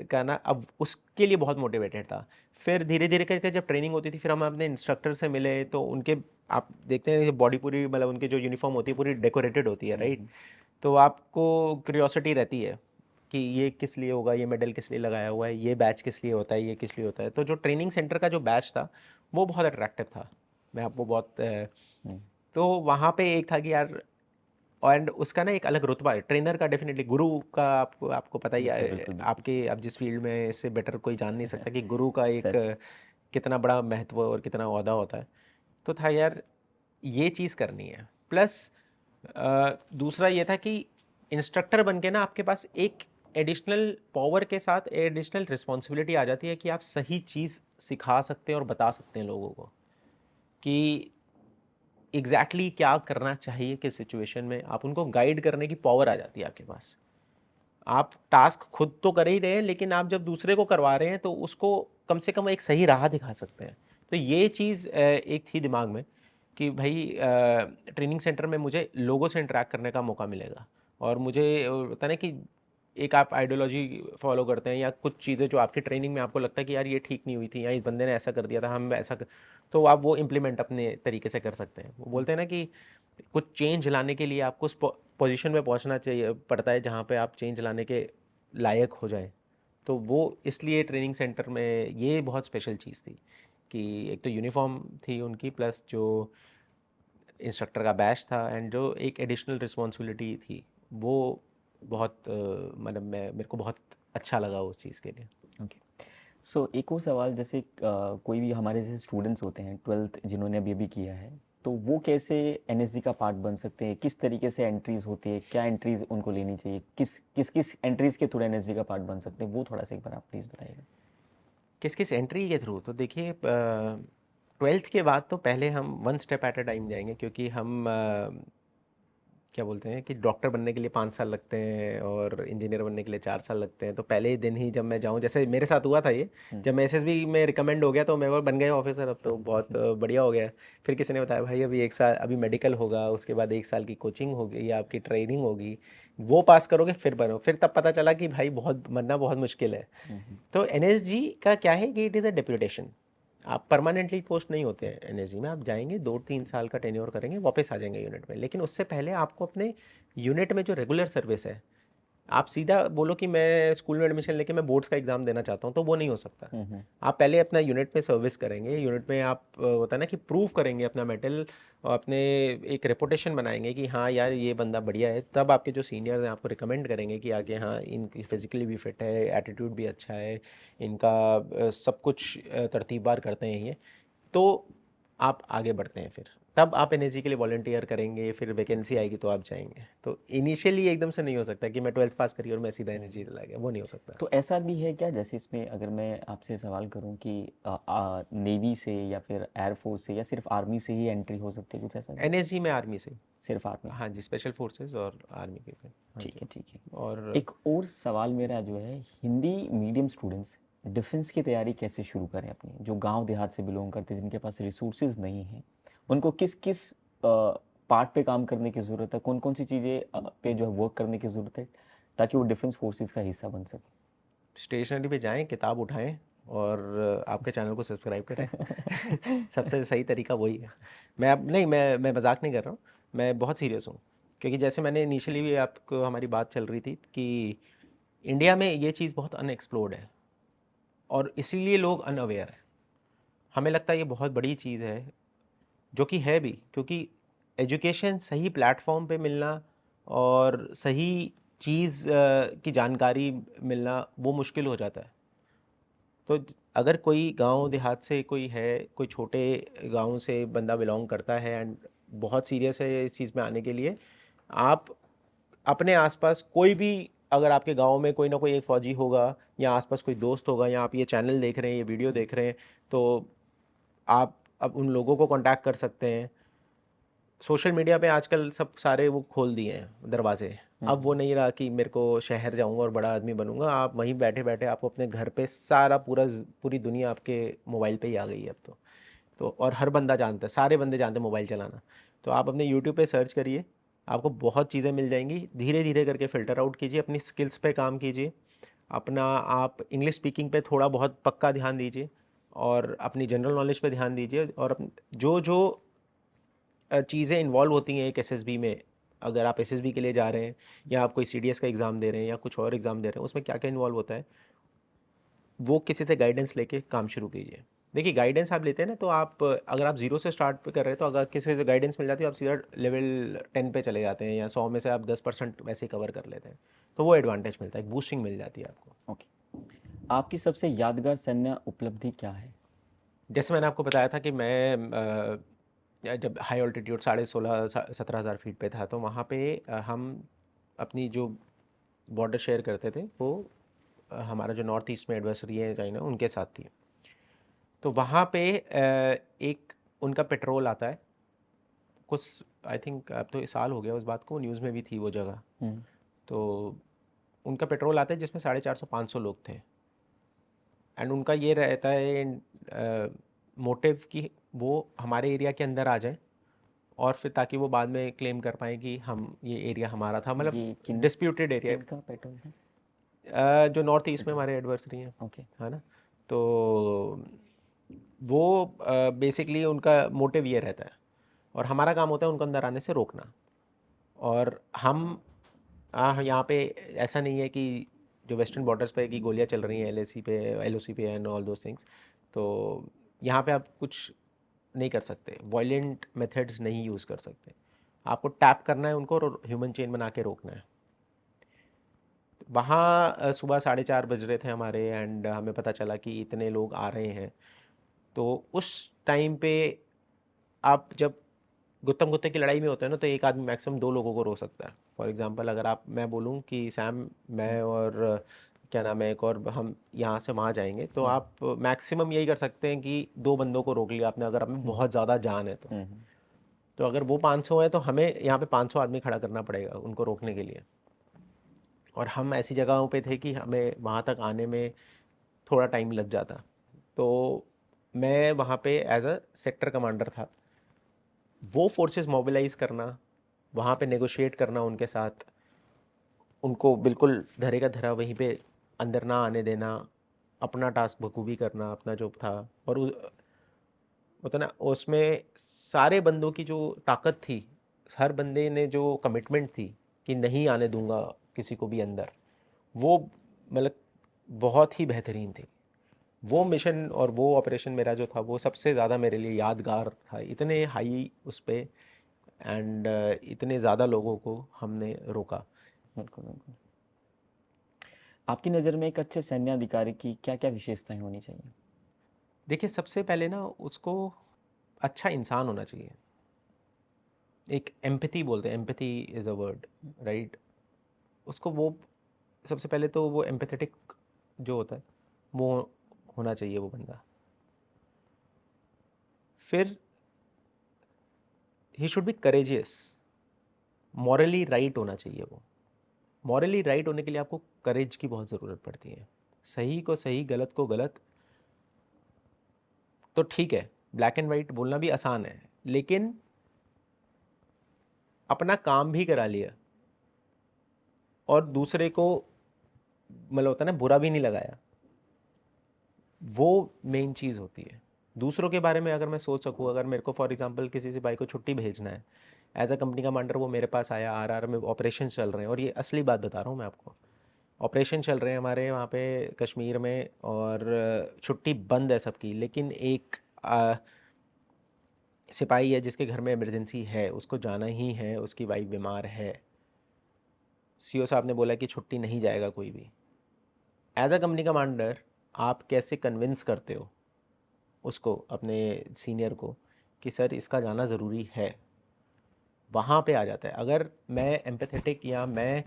B: का ना अब उसके लिए बहुत मोटिवेटेड था। फिर धीरे धीरे करके जब ट्रेनिंग होती थी, फिर हम अपने इंस्ट्रक्टर से मिले, तो उनके, आप देखते हैं बॉडी पूरी, मतलब उनकी जो यूनिफॉर्म होती है पूरी डेकोरेटेड होती है, राइट? तो आपको क्यूरियोसिटी रहती है कि ये किस लिए होगा, ये मेडल किस लिए लगाया हुआ है, ये बैच किस लिए होता है, ये किस लिए होता है। तो जो ट्रेनिंग सेंटर का जो बैच था वो बहुत अट्रैक्टिव था। मैं आपको बहुत तो वहाँ पे एक था कि यार, एंड उसका ना एक अलग रुतबा है ट्रेनर का, डेफिनेटली गुरु का, आपको आपको पता ही
A: बिल्कुल
B: है,
A: बिल्कुल बिल्कुल।
B: आपके आप जिस फील्ड में, इससे बेटर कोई जान नहीं सकता कि गुरु का एक
A: सच।
B: कितना बड़ा महत्व और कितना ओहदा होता है। तो था यार ये चीज़ करनी है। प्लस दूसरा ये था कि इंस्ट्रक्टर बन के ना आपके पास एक एडिशनल पावर के साथ एडिशनल रिस्पॉन्सिबिलिटी आ जाती है कि आप सही चीज़ सिखा सकते हैं और बता सकते हैं लोगों को कि क्या करना चाहिए किस सिचुएशन में। आप उनको गाइड करने की पावर आ जाती है आपके पास। आप टास्क खुद तो कर ही रहे हैं, लेकिन आप जब दूसरे को करवा रहे हैं तो उसको कम से कम एक सही राह दिखा सकते हैं। तो ये चीज़ एक थी दिमाग में कि भाई ट्रेनिंग सेंटर में मुझे लोगों से इंटरेक्ट करने का मौका मिलेगा। और मुझे होता है ना कि एक आप आइडियोलॉजी फॉलो करते हैं या कुछ चीज़ें जो आपकी ट्रेनिंग में आपको लगता है कि यार ये ठीक नहीं हुई थी, या इस बंदे ने ऐसा कर दिया था, हम ऐसा तो आप वो इम्प्लीमेंट अपने तरीके से कर सकते हैं। वो बोलते हैं ना कि कुछ चेंज लाने के लिए आपको उस पोजीशन में पहुंचना चाहिए पड़ता है जहाँ पे आप चेंज लाने के लायक हो जाए। तो वो इसलिए ट्रेनिंग सेंटर में ये बहुत स्पेशल चीज़ थी कि एक तो यूनिफॉर्म थी उनकी, प्लस जो इंस्ट्रक्टर का बैच था, एंड जो एक एडिशनल रिस्पॉन्सिबिलिटी थी, वो बहुत मतलब मैं मेरे को बहुत अच्छा लगा उस चीज़ के लिए।
A: ओके। एक और सवाल, जैसे कोई भी हमारे जैसे स्टूडेंट्स होते हैं 12th जिन्होंने अभी अभी किया है, तो वो कैसे एनएसजी का पार्ट बन सकते हैं? किस तरीके से एंट्रीज होती है? क्या एंट्रीज उनको लेनी चाहिए? किस एंट्रीज के थ्रू एनएसजी का पार्ट बन सकते हैं? वो थोड़ा सा एक बार आप प्लीज़ बताइएगा।
B: किस किस एंट्री के थ्रू? तो देखिए, 12th के बाद तो पहले हम one step at a time जाएंगे, क्योंकि हम क्या बोलते हैं कि डॉक्टर बनने के लिए 5 साल लगते हैं और इंजीनियर बनने के लिए 4 साल लगते हैं। तो पहले ही दिन ही जब मैं जाऊँ, जैसे मेरे साथ हुआ था ये, जब मैं एसएसबी में रिकमेंड हो गया तो मैं वो बन गया ऑफिसर, अब तो बहुत बढ़िया हो गया है। फिर किसी ने बताया भाई अभी 1 साल, अभी मेडिकल होगा, उसके बाद 1 साल की कोचिंग होगी या आपकी ट्रेनिंग होगी, वो पास करोगे फिर बनो। फिर तब पता चला कि भाई बहुत बनना बहुत मुश्किल है। तो एनएसजी का क्या है कि इट इज़ अ डेप्यूटेशन। आप परमानेंटली पोस्ट नहीं होते हैं एनएसजी में, आप जाएंगे 2-3 साल का टेन्योर करेंगे, वापस आ जाएंगे यूनिट में। लेकिन उससे पहले आपको अपने यूनिट में जो रेगुलर सर्विस है, आप सीधा बोलो कि मैं स्कूल में एडमिशन लेके मैं बोर्ड्स का एग्ज़ाम देना चाहता हूँ, तो वो नहीं हो सकता। आप पहले अपना यूनिट में सर्विस करेंगे, यूनिट में आप होता है ना कि प्रूव करेंगे अपना मेटल, और अपने एक रेपुटेशन बनाएंगे कि हाँ यार ये बंदा बढ़िया है। तब आपके जो सीनियर्स हैं आपको रिकमेंड करेंगे कि आगे हाँ इनकी फिजिकली भी फिट है, एटीट्यूड भी अच्छा है, इनका सब कुछ तरतीबवार करते हैं ये, तो आप आगे बढ़ते हैं। फिर तब आप एनएसजी के लिए वॉलंटियर करेंगे, फिर वैकेंसी आएगी तो आप जाएंगे। तो इनिशियली एकदम से नहीं हो सकता कि मैं 12th पास करी और मैं सीधा एनएसजी चला गया, वो नहीं हो सकता।
A: तो ऐसा भी है क्या, जैसे इसमें अगर मैं आपसे सवाल करूं कि नेवी से या फिर एयरफोर्स से या सिर्फ आर्मी से ही एंट्री हो सकती है, कुछ ऐसा भी?
B: एनएसजी में आर्मी से,
A: सिर्फ आर्मी?
B: हाँ जी, स्पेशल फोर्सेस और आर्मी के थे। हाँ
A: ठीक
B: जी।
A: है, ठीक है।
B: और
A: एक और सवाल मेरा जो है, हिंदी मीडियम स्टूडेंट्स डिफेंस की तैयारी कैसे शुरू करें अपनी, जो गांव देहात से बिलोंग करते हैं, जिनके पास रिसोर्सेज नहीं हैं, उनको किस किस पार्ट पे काम करने की ज़रूरत है? कौन कौन सी चीज़ें पे जो है वर्क करने की ज़रूरत है, ताकि वो डिफेंस फोर्सेज का हिस्सा बन सके?
B: स्टेशनरी पे जाएं, किताब उठाएं और आपके चैनल को सब्सक्राइब करें। सबसे सही तरीका वही है। मैं अब नहीं, मैं मजाक नहीं कर रहा हूँ, मैं बहुत सीरियस हूँ। क्योंकि जैसे मैंने इनिशियली भी आपको, हमारी बात चल रही थी कि इंडिया में ये चीज़ बहुत अनएक्सप्लोर्ड है और इसीलिए लोग अनअवेयर हैं। हमें लगता है ये बहुत बड़ी चीज़ है, जो कि है भी, क्योंकि एजुकेशन सही प्लेटफॉर्म पे मिलना और सही चीज़ की जानकारी मिलना वो मुश्किल हो जाता है। तो अगर कोई गांव देहात से कोई है, कोई छोटे गांव से बंदा बिलोंग करता है एंड बहुत सीरियस है इस चीज़ में आने के लिए, आप अपने आसपास कोई भी, अगर आपके गांव में कोई ना कोई एक फौजी होगा या आसपास कोई दोस्त होगा, या आप ये चैनल देख रहे हैं, ये वीडियो देख रहे हैं, तो आप अब उन लोगों को कांटेक्ट कर सकते हैं। सोशल मीडिया पे आजकल सब सारे वो खोल दिए हैं दरवाजे। अब वो नहीं रहा कि मेरे को शहर जाऊंगा और बड़ा आदमी बनूंगा। आप वहीं बैठे बैठे आपको अपने घर पे सारा पूरी दुनिया आपके मोबाइल पे ही आ गई है अब तो और हर बंदा जानता है, सारे बंदे जानते हैं मोबाइल चलाना। तो आप अपने यूट्यूब पे सर्च करिए, आपको बहुत चीज़ें मिल जाएंगी। धीरे धीरे करके फ़िल्टर आउट कीजिए, अपनी स्किल्स पे काम कीजिए, अपना आप इंग्लिश स्पीकिंग पे थोड़ा बहुत पक्का ध्यान दीजिए, और अपनी जनरल नॉलेज पे ध्यान दीजिए। और जो जो चीज़ें इन्वॉल्व होती हैं एक एसएसबी में, अगर आप एसएसबी के लिए जा रहे हैं या आप कोई सीडीएस का एग्ज़ाम दे रहे हैं या कुछ और एग्ज़ाम दे रहे हैं, उसमें क्या क्या इन्वॉल्व होता है, वो किसी से गाइडेंस लेके काम शुरू कीजिए। देखिए, गाइडेंस आप लेते हैं ना, तो आप अगर आप ज़ीरो से स्टार्ट पे कर रहे हैं, तो अगर किसी से गाइडेंस मिल जाती है, आप सीधा लेवल 10 पे चले जाते हैं, या 100 में से आप 10% वैसे ही कवर कर लेते हैं। तो वो एडवांटेज मिलता है, एक बूस्टिंग मिल जाती है आपको।
A: ओके। आपकी सबसे यादगार सैन्य उपलब्धि क्या है?
B: जैसे मैंने आपको बताया था कि मैं जब हाई ऑल्टीट्यूड 16,000-17,000 फीट पे था, तो वहाँ पे हम अपनी जो बॉर्डर शेयर करते थे, वो हमारा जो नॉर्थ ईस्ट में एडवर्सरी है चाइना, उनके साथ थी। तो वहाँ पे एक उनका पेट्रोल आता है, कुछ आई थिंक अब तो साल हो गया उस बात को, न्यूज़ में भी थी वो जगह। तो उनका पेट्रोल आता है जिसमें 450-500 लोग थे। एंड उनका ये रहता है मोटिव कि वो हमारे एरिया के अंदर आ जाएं, और फिर ताकि वो बाद में क्लेम कर पाएँ कि हम ये एरिया हमारा था, मतलब
A: ये
B: डिस्प्यूटेड एरिया।
A: किन का पेट्रोल था?
B: जो नॉर्थ ईस्ट में हमारे एडवर्सरी हैं,
A: ओके।
B: है ना। तो वो बेसिकली उनका मोटिव ये रहता है, और हमारा काम होता है उनको अंदर आने से रोकना। और हम यहाँ पे ऐसा नहीं है कि जो वेस्टर्न बॉर्डर्स पे की गोलियाँ चल रही हैं एलएसी पे, एलओसी पे एंड ऑल दोस थिंग्स, तो यहाँ पे आप कुछ नहीं कर सकते, वायलेंट मेथड्स नहीं यूज़ कर सकते। आपको टैप करना है उनको और ह्यूमन चेन बना के रोकना है। वहाँ सुबह 4:30 बज रहे थे हमारे, एंड हमें पता चला कि इतने लोग आ रहे हैं। तो उस टाइम पे आप जब गुत्तम गुत्ते की लड़ाई में होते हैं ना, तो एक आदमी मैक्सिमम 2 लोगों को रो सकता है। फॉर एग्जांपल अगर मैं बोलूँ कि सैम, मैं और क्या नाम है एक और, हम यहाँ से वहाँ जाएंगे, तो आप मैक्सिमम यही कर सकते हैं कि 2 बंदों को रोक लिया आपने, अगर आप में बहुत ज़्यादा जान है तो अगर वो 500 है तो हमें यहाँ पे 500 आदमी खड़ा करना पड़ेगा उनको रोकने के लिए। और हम ऐसी जगहों पे थे कि हमें वहाँ तक आने में थोड़ा टाइम लग जाता। तो मैं वहाँ पे एज अ सेक्टर कमांडर था। वो फोर्सेस मोबिलाइज करना, वहाँ पे नेगोशिएट करना उनके साथ, उनको बिल्कुल धरे का धरा वहीं पे अंदर ना आने देना, अपना टास्क बखूबी करना अपना जो था। और होता ना उसमें सारे बंदों की जो ताकत थी, हर बंदे ने जो कमिटमेंट थी कि नहीं आने दूंगा किसी को भी अंदर, वो मतलब बहुत ही बेहतरीन थी। वो मिशन और वो ऑपरेशन मेरा जो था वो सबसे ज़्यादा मेरे लिए यादगार था। इतने हाई उस पे, एंड इतने ज़्यादा लोगों को हमने रोका।
A: बिल्कुल बिल्कुल। आपकी नज़र में एक अच्छे सैन्य अधिकारी की क्या क्या विशेषताएं होनी चाहिए?
B: देखिए, सबसे पहले ना उसको अच्छा इंसान होना चाहिए। एक एम्पैथी बोलते हैं, empathy is a word, right. उसको वो सबसे पहले तो वो एम्पैथेटिक जो होता है वो होना चाहिए वो बंदा। फिर he should be courageous, morally right होना चाहिए वो। मॉरली राइट होने के लिए आपको करेज की बहुत ज़रूरत पड़ती है। सही को सही, गलत को गलत, तो ठीक है, ब्लैक एंड वाइट बोलना भी आसान है, लेकिन अपना काम भी करा लिया और दूसरे को मतलब होता है ना बुरा भी नहीं लगाया, वो मेन चीज़ होती है। दूसरों के बारे में अगर मैं सोच सकूँ, अगर मेरे को फॉर एग्जांपल किसी से भाई को छुट्टी भेजना है, एज अ कंपनी कमांडर वो मेरे पास आया, आरआर में ऑपरेशन चल रहे हैं, और ये असली बात बता रहा हूँ मैं आपको, ऑपरेशन चल रहे हैं हमारे वहाँ पे कश्मीर में, और छुट्टी बंद है सबकी, लेकिन एक सिपाही है जिसके घर में इमरजेंसी है, उसको जाना ही है, उसकी वाइफ बीमार है, सीओ साहब ने बोला कि छुट्टी नहीं जाएगा कोई भी। एज अ कंपनी कमांडर आप कैसे कन्विंस करते हो उसको, अपने सीनियर को, कि सर इसका जाना ज़रूरी है, वहाँ पे आ जाता है। अगर मैं एम्पैथेटिक या मैं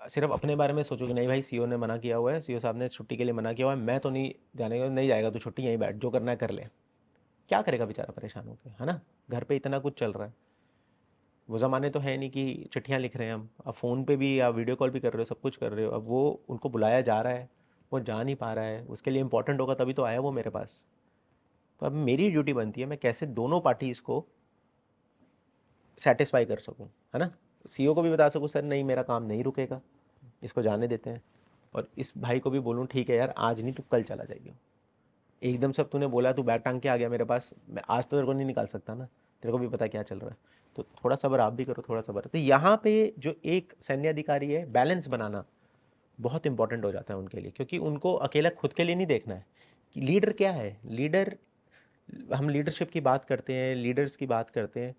B: सिर्फ अपने बारे में सोचूँ कि नहीं भाई सीओ ने मना किया हुआ है, सीओ साहब ने छुट्टी के लिए मना किया हुआ है, मैं तो नहीं जाने का, नहीं जाएगा तो छुट्टी, यहीं बैठ, जो करना है कर ले, क्या करेगा बेचारा परेशान होकर, है ना। घर पे इतना कुछ चल रहा है, वो ज़माने तो है नहीं कि चिट्ठियाँ लिख रहे हैं हम, अब फ़ोन पे भी या वीडियो कॉल भी कर रहे हो, सब कुछ कर रहे हो। अब वो उनको बुलाया जा रहा है, वो जा नहीं पा रहा है, उसके लिए इंपॉर्टेंट होगा तभी तो आया वो मेरे पास। तो अब मेरी ड्यूटी बनती है मैं कैसे दोनों पार्टीज़ को सेटिस्फाई कर सकूं, है ना। सीईओ को भी बता सकूं सर नहीं मेरा काम नहीं रुकेगा, इसको जाने देते हैं, और इस भाई को भी बोलूं ठीक है यार आज नहीं तू कल चला जाइए। एकदम सब तूने बोला, तू बैग टांग के आ गया मेरे पास, मैं आज तो तेरे को नहीं निकाल सकता ना, तेरे को भी पता क्या चल रहा है, तो थोड़ा सब्र आप भी करो, थोड़ा सब्र। तो यहाँ पे जो एक सैन्य अधिकारी है, बैलेंस बनाना बहुत इंपॉर्टेंट हो जाता है उनके लिए, क्योंकि उनको अकेला खुद के लिए नहीं देखना है कि लीडर क्या है। लीडर, हम लीडरशिप की बात करते हैं, लीडर्स की बात करते हैं,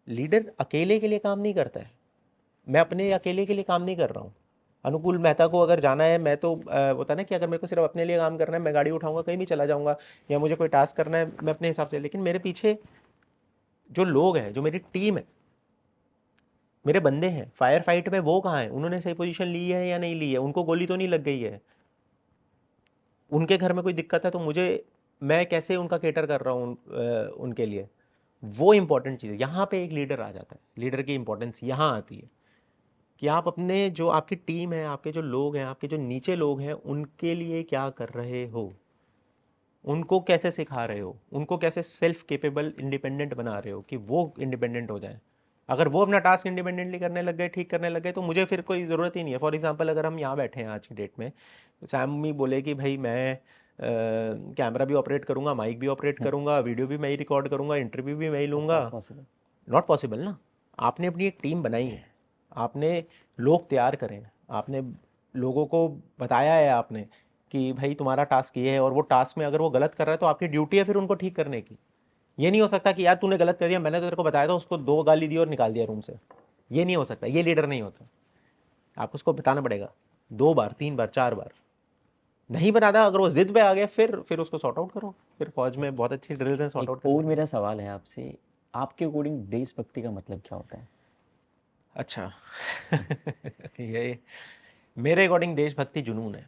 B: लीडर अकेले के लिए काम नहीं करता है। मैं अपने अकेले के लिए काम नहीं कर रहा हूँ। अनुकूल मेहता को अगर जाना है, मैं तो होता है ना कि अगर मेरे को सिर्फ अपने लिए काम करना है, मैं गाड़ी उठाऊंगा कहीं भी चला जाऊंगा, या मुझे कोई टास्क करना है मैं अपने हिसाब से, लेकिन मेरे पीछे जो लोग हैं, जो मेरी टीम है, मेरे बंदे हैं फायर फाइट में, वो कहाँ हैं, उन्होंने सही पोजीशन ली है या नहीं ली है, उनको गोली तो नहीं लग गई है, उनके घर में कोई दिक्कत है तो मुझे, मैं कैसे उनका केटर कर रहा हूँ उनके लिए, वो इंपॉर्टेंट चीज़ है। यहाँ पे एक लीडर आ जाता है, लीडर की इंपॉर्टेंस यहाँ आती है कि आप अपने जो आपकी टीम है, आपके जो लोग हैं, आपके जो नीचे लोग हैं, उनके लिए क्या कर रहे हो, उनको कैसे सिखा रहे हो, उनको कैसे सेल्फ केपेबल इंडिपेंडेंट बना रहे हो कि वो इंडिपेंडेंट हो जाए। अगर वो अपना टास्क इंडिपेंडेंटली करने लग गए, ठीक करने लग गए, तो मुझे फिर कोई ज़रूरत ही नहीं है। फॉर एग्जांपल अगर हम यहाँ बैठे हैं आज की डेट में, सैम भी बोले कि भाई मैं कैमरा भी ऑपरेट करूँगा, माइक भी ऑपरेट करूँगा, वीडियो भी मैं ही रिकॉर्ड करूँगा, इंटरव्यू भी मैं ही लूँगा,
A: पॉसिबल?
B: नॉट पॉसिबल ना। आपने अपनी एक टीम बनाई है, आपने लोग तैयार करे हैं, आपने लोगों को बताया है आपने कि भाई तुम्हारा टास्क ये है, और वो टास्क में अगर वो गलत कर रहा है तो आपकी ड्यूटी है फिर उनको ठीक करने की। ये नहीं हो सकता कि यार तूने गलत कर दिया, मैंने तो तेरे को बताया था, उसको 2 गाली दी और निकाल दिया रूम से। ये नहीं हो सकता, ये लीडर नहीं होता। आपको उसको बताना पड़ेगा 2 बार 3 बार 4 बार। नहीं बनाता, अगर वो जिद पे आ गया फिर उसको सॉर्ट आउट करो। फिर फौज में बहुत अच्छी ड्रिल्स हैं सॉर्ट
A: एक
B: आउट करने
A: और
B: की।
A: मेरा सवाल है आपसे, आपके अकॉर्डिंग देशभक्ति का मतलब क्या होता है?
B: अच्छा ये मेरे अकॉर्डिंग देशभक्ति जुनून है,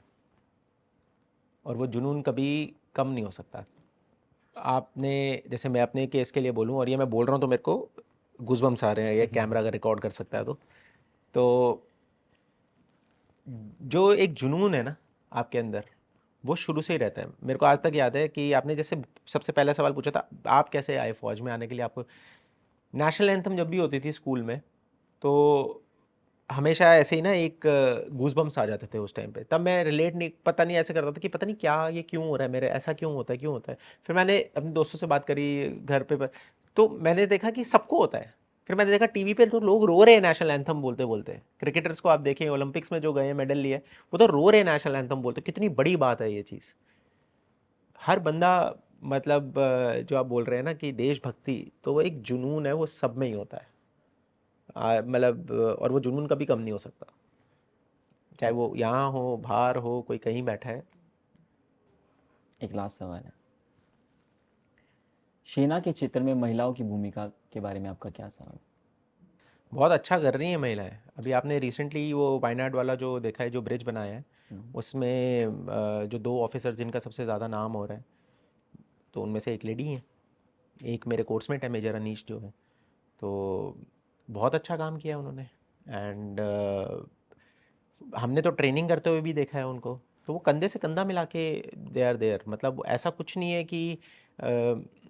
B: और वो जुनून कभी कम नहीं हो सकता। आपने, जैसे मैं अपने केस के लिए बोलूं, और ये मैं बोल रहा हूँ तो मेरे को गूज़बम्स आ रहे हैं, ये कैमरा अगर रिकॉर्ड कर सकता है तो जो एक जुनून है ना आपके अंदर, वो शुरू से ही रहता है। मेरे को आज तक याद है कि आपने जैसे सबसे पहला सवाल पूछा था, आप कैसे आए फौज में आने के लिए। आपको नेशनल एंथम जब भी होती थी स्कूल में, तो हमेशा ऐसे ही ना एक गूज़बम्स आ जाते थे उस टाइम पे। तब मैं रिलेट नहीं, पता नहीं ऐसे करता था कि पता नहीं क्या ये क्यों हो रहा है मेरे, ऐसा क्यों होता है, क्यों होता है। फिर मैंने अपने दोस्तों से बात करी घर पे, तो मैंने देखा कि सबको होता है। फिर मैंने देखा टीवी पे तो लोग रो रहे हैं नेशनल एंथम बोलते बोलते। क्रिकेटर्स को आप देखें ओलंपिक्स में जो गए मेडल लिए, वो तो रो रहे हैं नेशनल एंथम बोलते। कितनी बड़ी बात है ये चीज़। हर बंदा, मतलब जो आप बोल रहे हैं ना कि देशभक्ति, तो वो एक जुनून है, वो सब में ही होता है। मतलब और वो जुनून कभी कम नहीं हो सकता, चाहे वो
A: अच्छा,
B: यहाँ हो, बाहर हो, कोई कहीं बैठा है।
A: एक लास्ट सवाल है, सेना के क्षेत्र में महिलाओं की भूमिका के बारे में आपका क्या सवाल?
B: बहुत अच्छा कर रही हैं महिलाएं। अभी आपने रिसेंटली वो वायनाड वाला जो देखा है, जो ब्रिज बनाया है,
A: हम्म।
B: उसमें जो 2 ऑफिसर जिनका सबसे ज़्यादा नाम हो रहा है, तो उनमें से एक लेडी है, एक मेरे कोर्समेट है मेजर अनीश जो है। तो बहुत अच्छा काम किया उन्होंने। एंड हमने तो ट्रेनिंग करते हुए भी देखा है उनको, तो वो कंधे से कंधा मिला के दे आर देयर। मतलब ऐसा कुछ नहीं है कि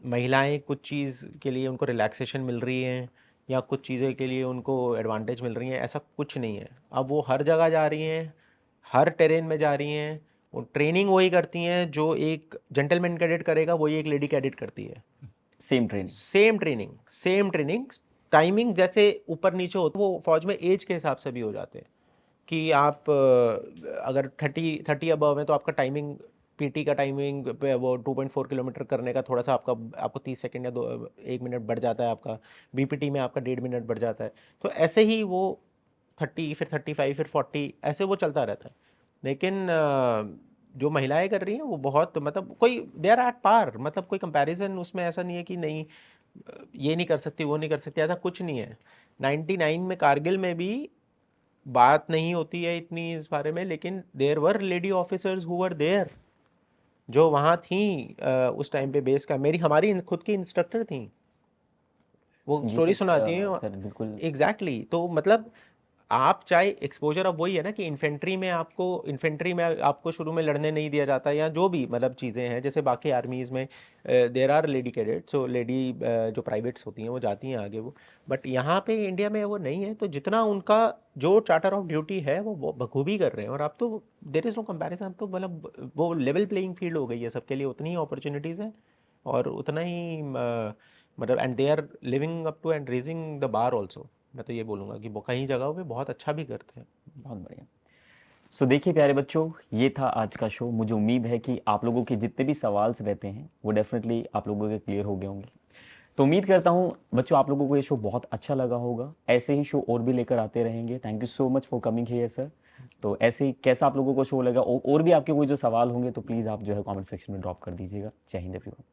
B: महिलाएं कुछ चीज़ के लिए उनको रिलैक्सेशन मिल रही है, या कुछ चीज़ें के लिए उनको एडवांटेज मिल रही है, ऐसा कुछ नहीं है। अब वो हर जगह जा रही हैं, हर टेरेन में जा रही हैं। वो ट्रेनिंग वही करती हैं जो एक जेंटलमैन कैडेट करेगा, वही एक लेडी कैडेट करती है।
A: Same training.
B: Same training, same training. Timing जैसे ऊपर नीचे होता है, वो फौज में एज के हिसाब से भी हो जाते हैं। कि आप अगर 30 अबव है तो आपका टाइमिंग, पीटी का टाइमिंग वो 2.4 किलोमीटर करने का थोड़ा सा आपको 30 सेकंड या 1 मिनट बढ़ जाता है आपका। बीपीटी में आपका 1.5 मिनट बढ़ जाता है। तो ऐसे ही वो 30, फिर 35, फिर 40, ऐसे वो चलता रहता है। लेकिन जो महिलाएं कर रही हैं वो बहुत, मतलब कोई दे आर एट पार, मतलब कोई कंपैरिजन उसमें ऐसा नहीं है कि नहीं ये नहीं कर सकती, वो नहीं कर सकती, ऐसा कुछ नहीं है। 99 में कारगिल में भी बात नहीं होती है इतनी इस बारे में, लेकिन there were lady officers who were there, जो वहाँ थी उस टाइम पे बेस का, मेरी हमारी खुद की इंस्ट्रक्टर थी, वो
A: ये
B: स्टोरी
A: चीज़
B: सुनाती हैं।
A: सर बिल्कुल।
B: एग्जैक्टली तो मतलब आप चाहे एक्सपोजर, अब वही है ना कि इन्फेंट्री में आपको शुरू में लड़ने नहीं दिया जाता, या जो भी मतलब चीज़ें हैं, जैसे बाकी आर्मीज़ में there are lady cadets, so lady जो प्राइवेट्स होती हैं वो जाती हैं आगे वो। बट यहाँ पे इंडिया में वो नहीं है, तो जितना उनका जो चार्टर ऑफ ड्यूटी है वो बखूबी कर रहे हैं। और अब तो देर इज़ नो कंपैरिजन, अब तो मतलब वो लेवल प्लेइंग फील्ड हो गई है सबके लिए, उतनी ही अपॉर्चुनिटीज़ हैं और उतना ही मतलब, and they are living up to and raising the bar also. मैं तो ये बोलूँगा कि वो कई जगहों पे बहुत अच्छा भी करते हैं।
A: बहुत बढ़िया। सो देखिए प्यारे बच्चों, ये था आज का शो। मुझे उम्मीद है कि आप लोगों के जितने भी सवाल्स रहते हैं वो डेफिनेटली आप लोगों के क्लियर हो गए होंगे। तो उम्मीद करता हूँ बच्चों आप लोगों को ये शो बहुत अच्छा लगा होगा। ऐसे ही शो और भी लेकर आते रहेंगे। Thank you so much for coming here sir. तो ऐसे ही कैसा आप लोगों को शो लगा, और भी आपके कोई जो सवाल होंगे तो प्लीज़ आप जो है कमेंट सेक्शन में ड्रॉप कर दीजिएगा। जय हिंद एवरीवन।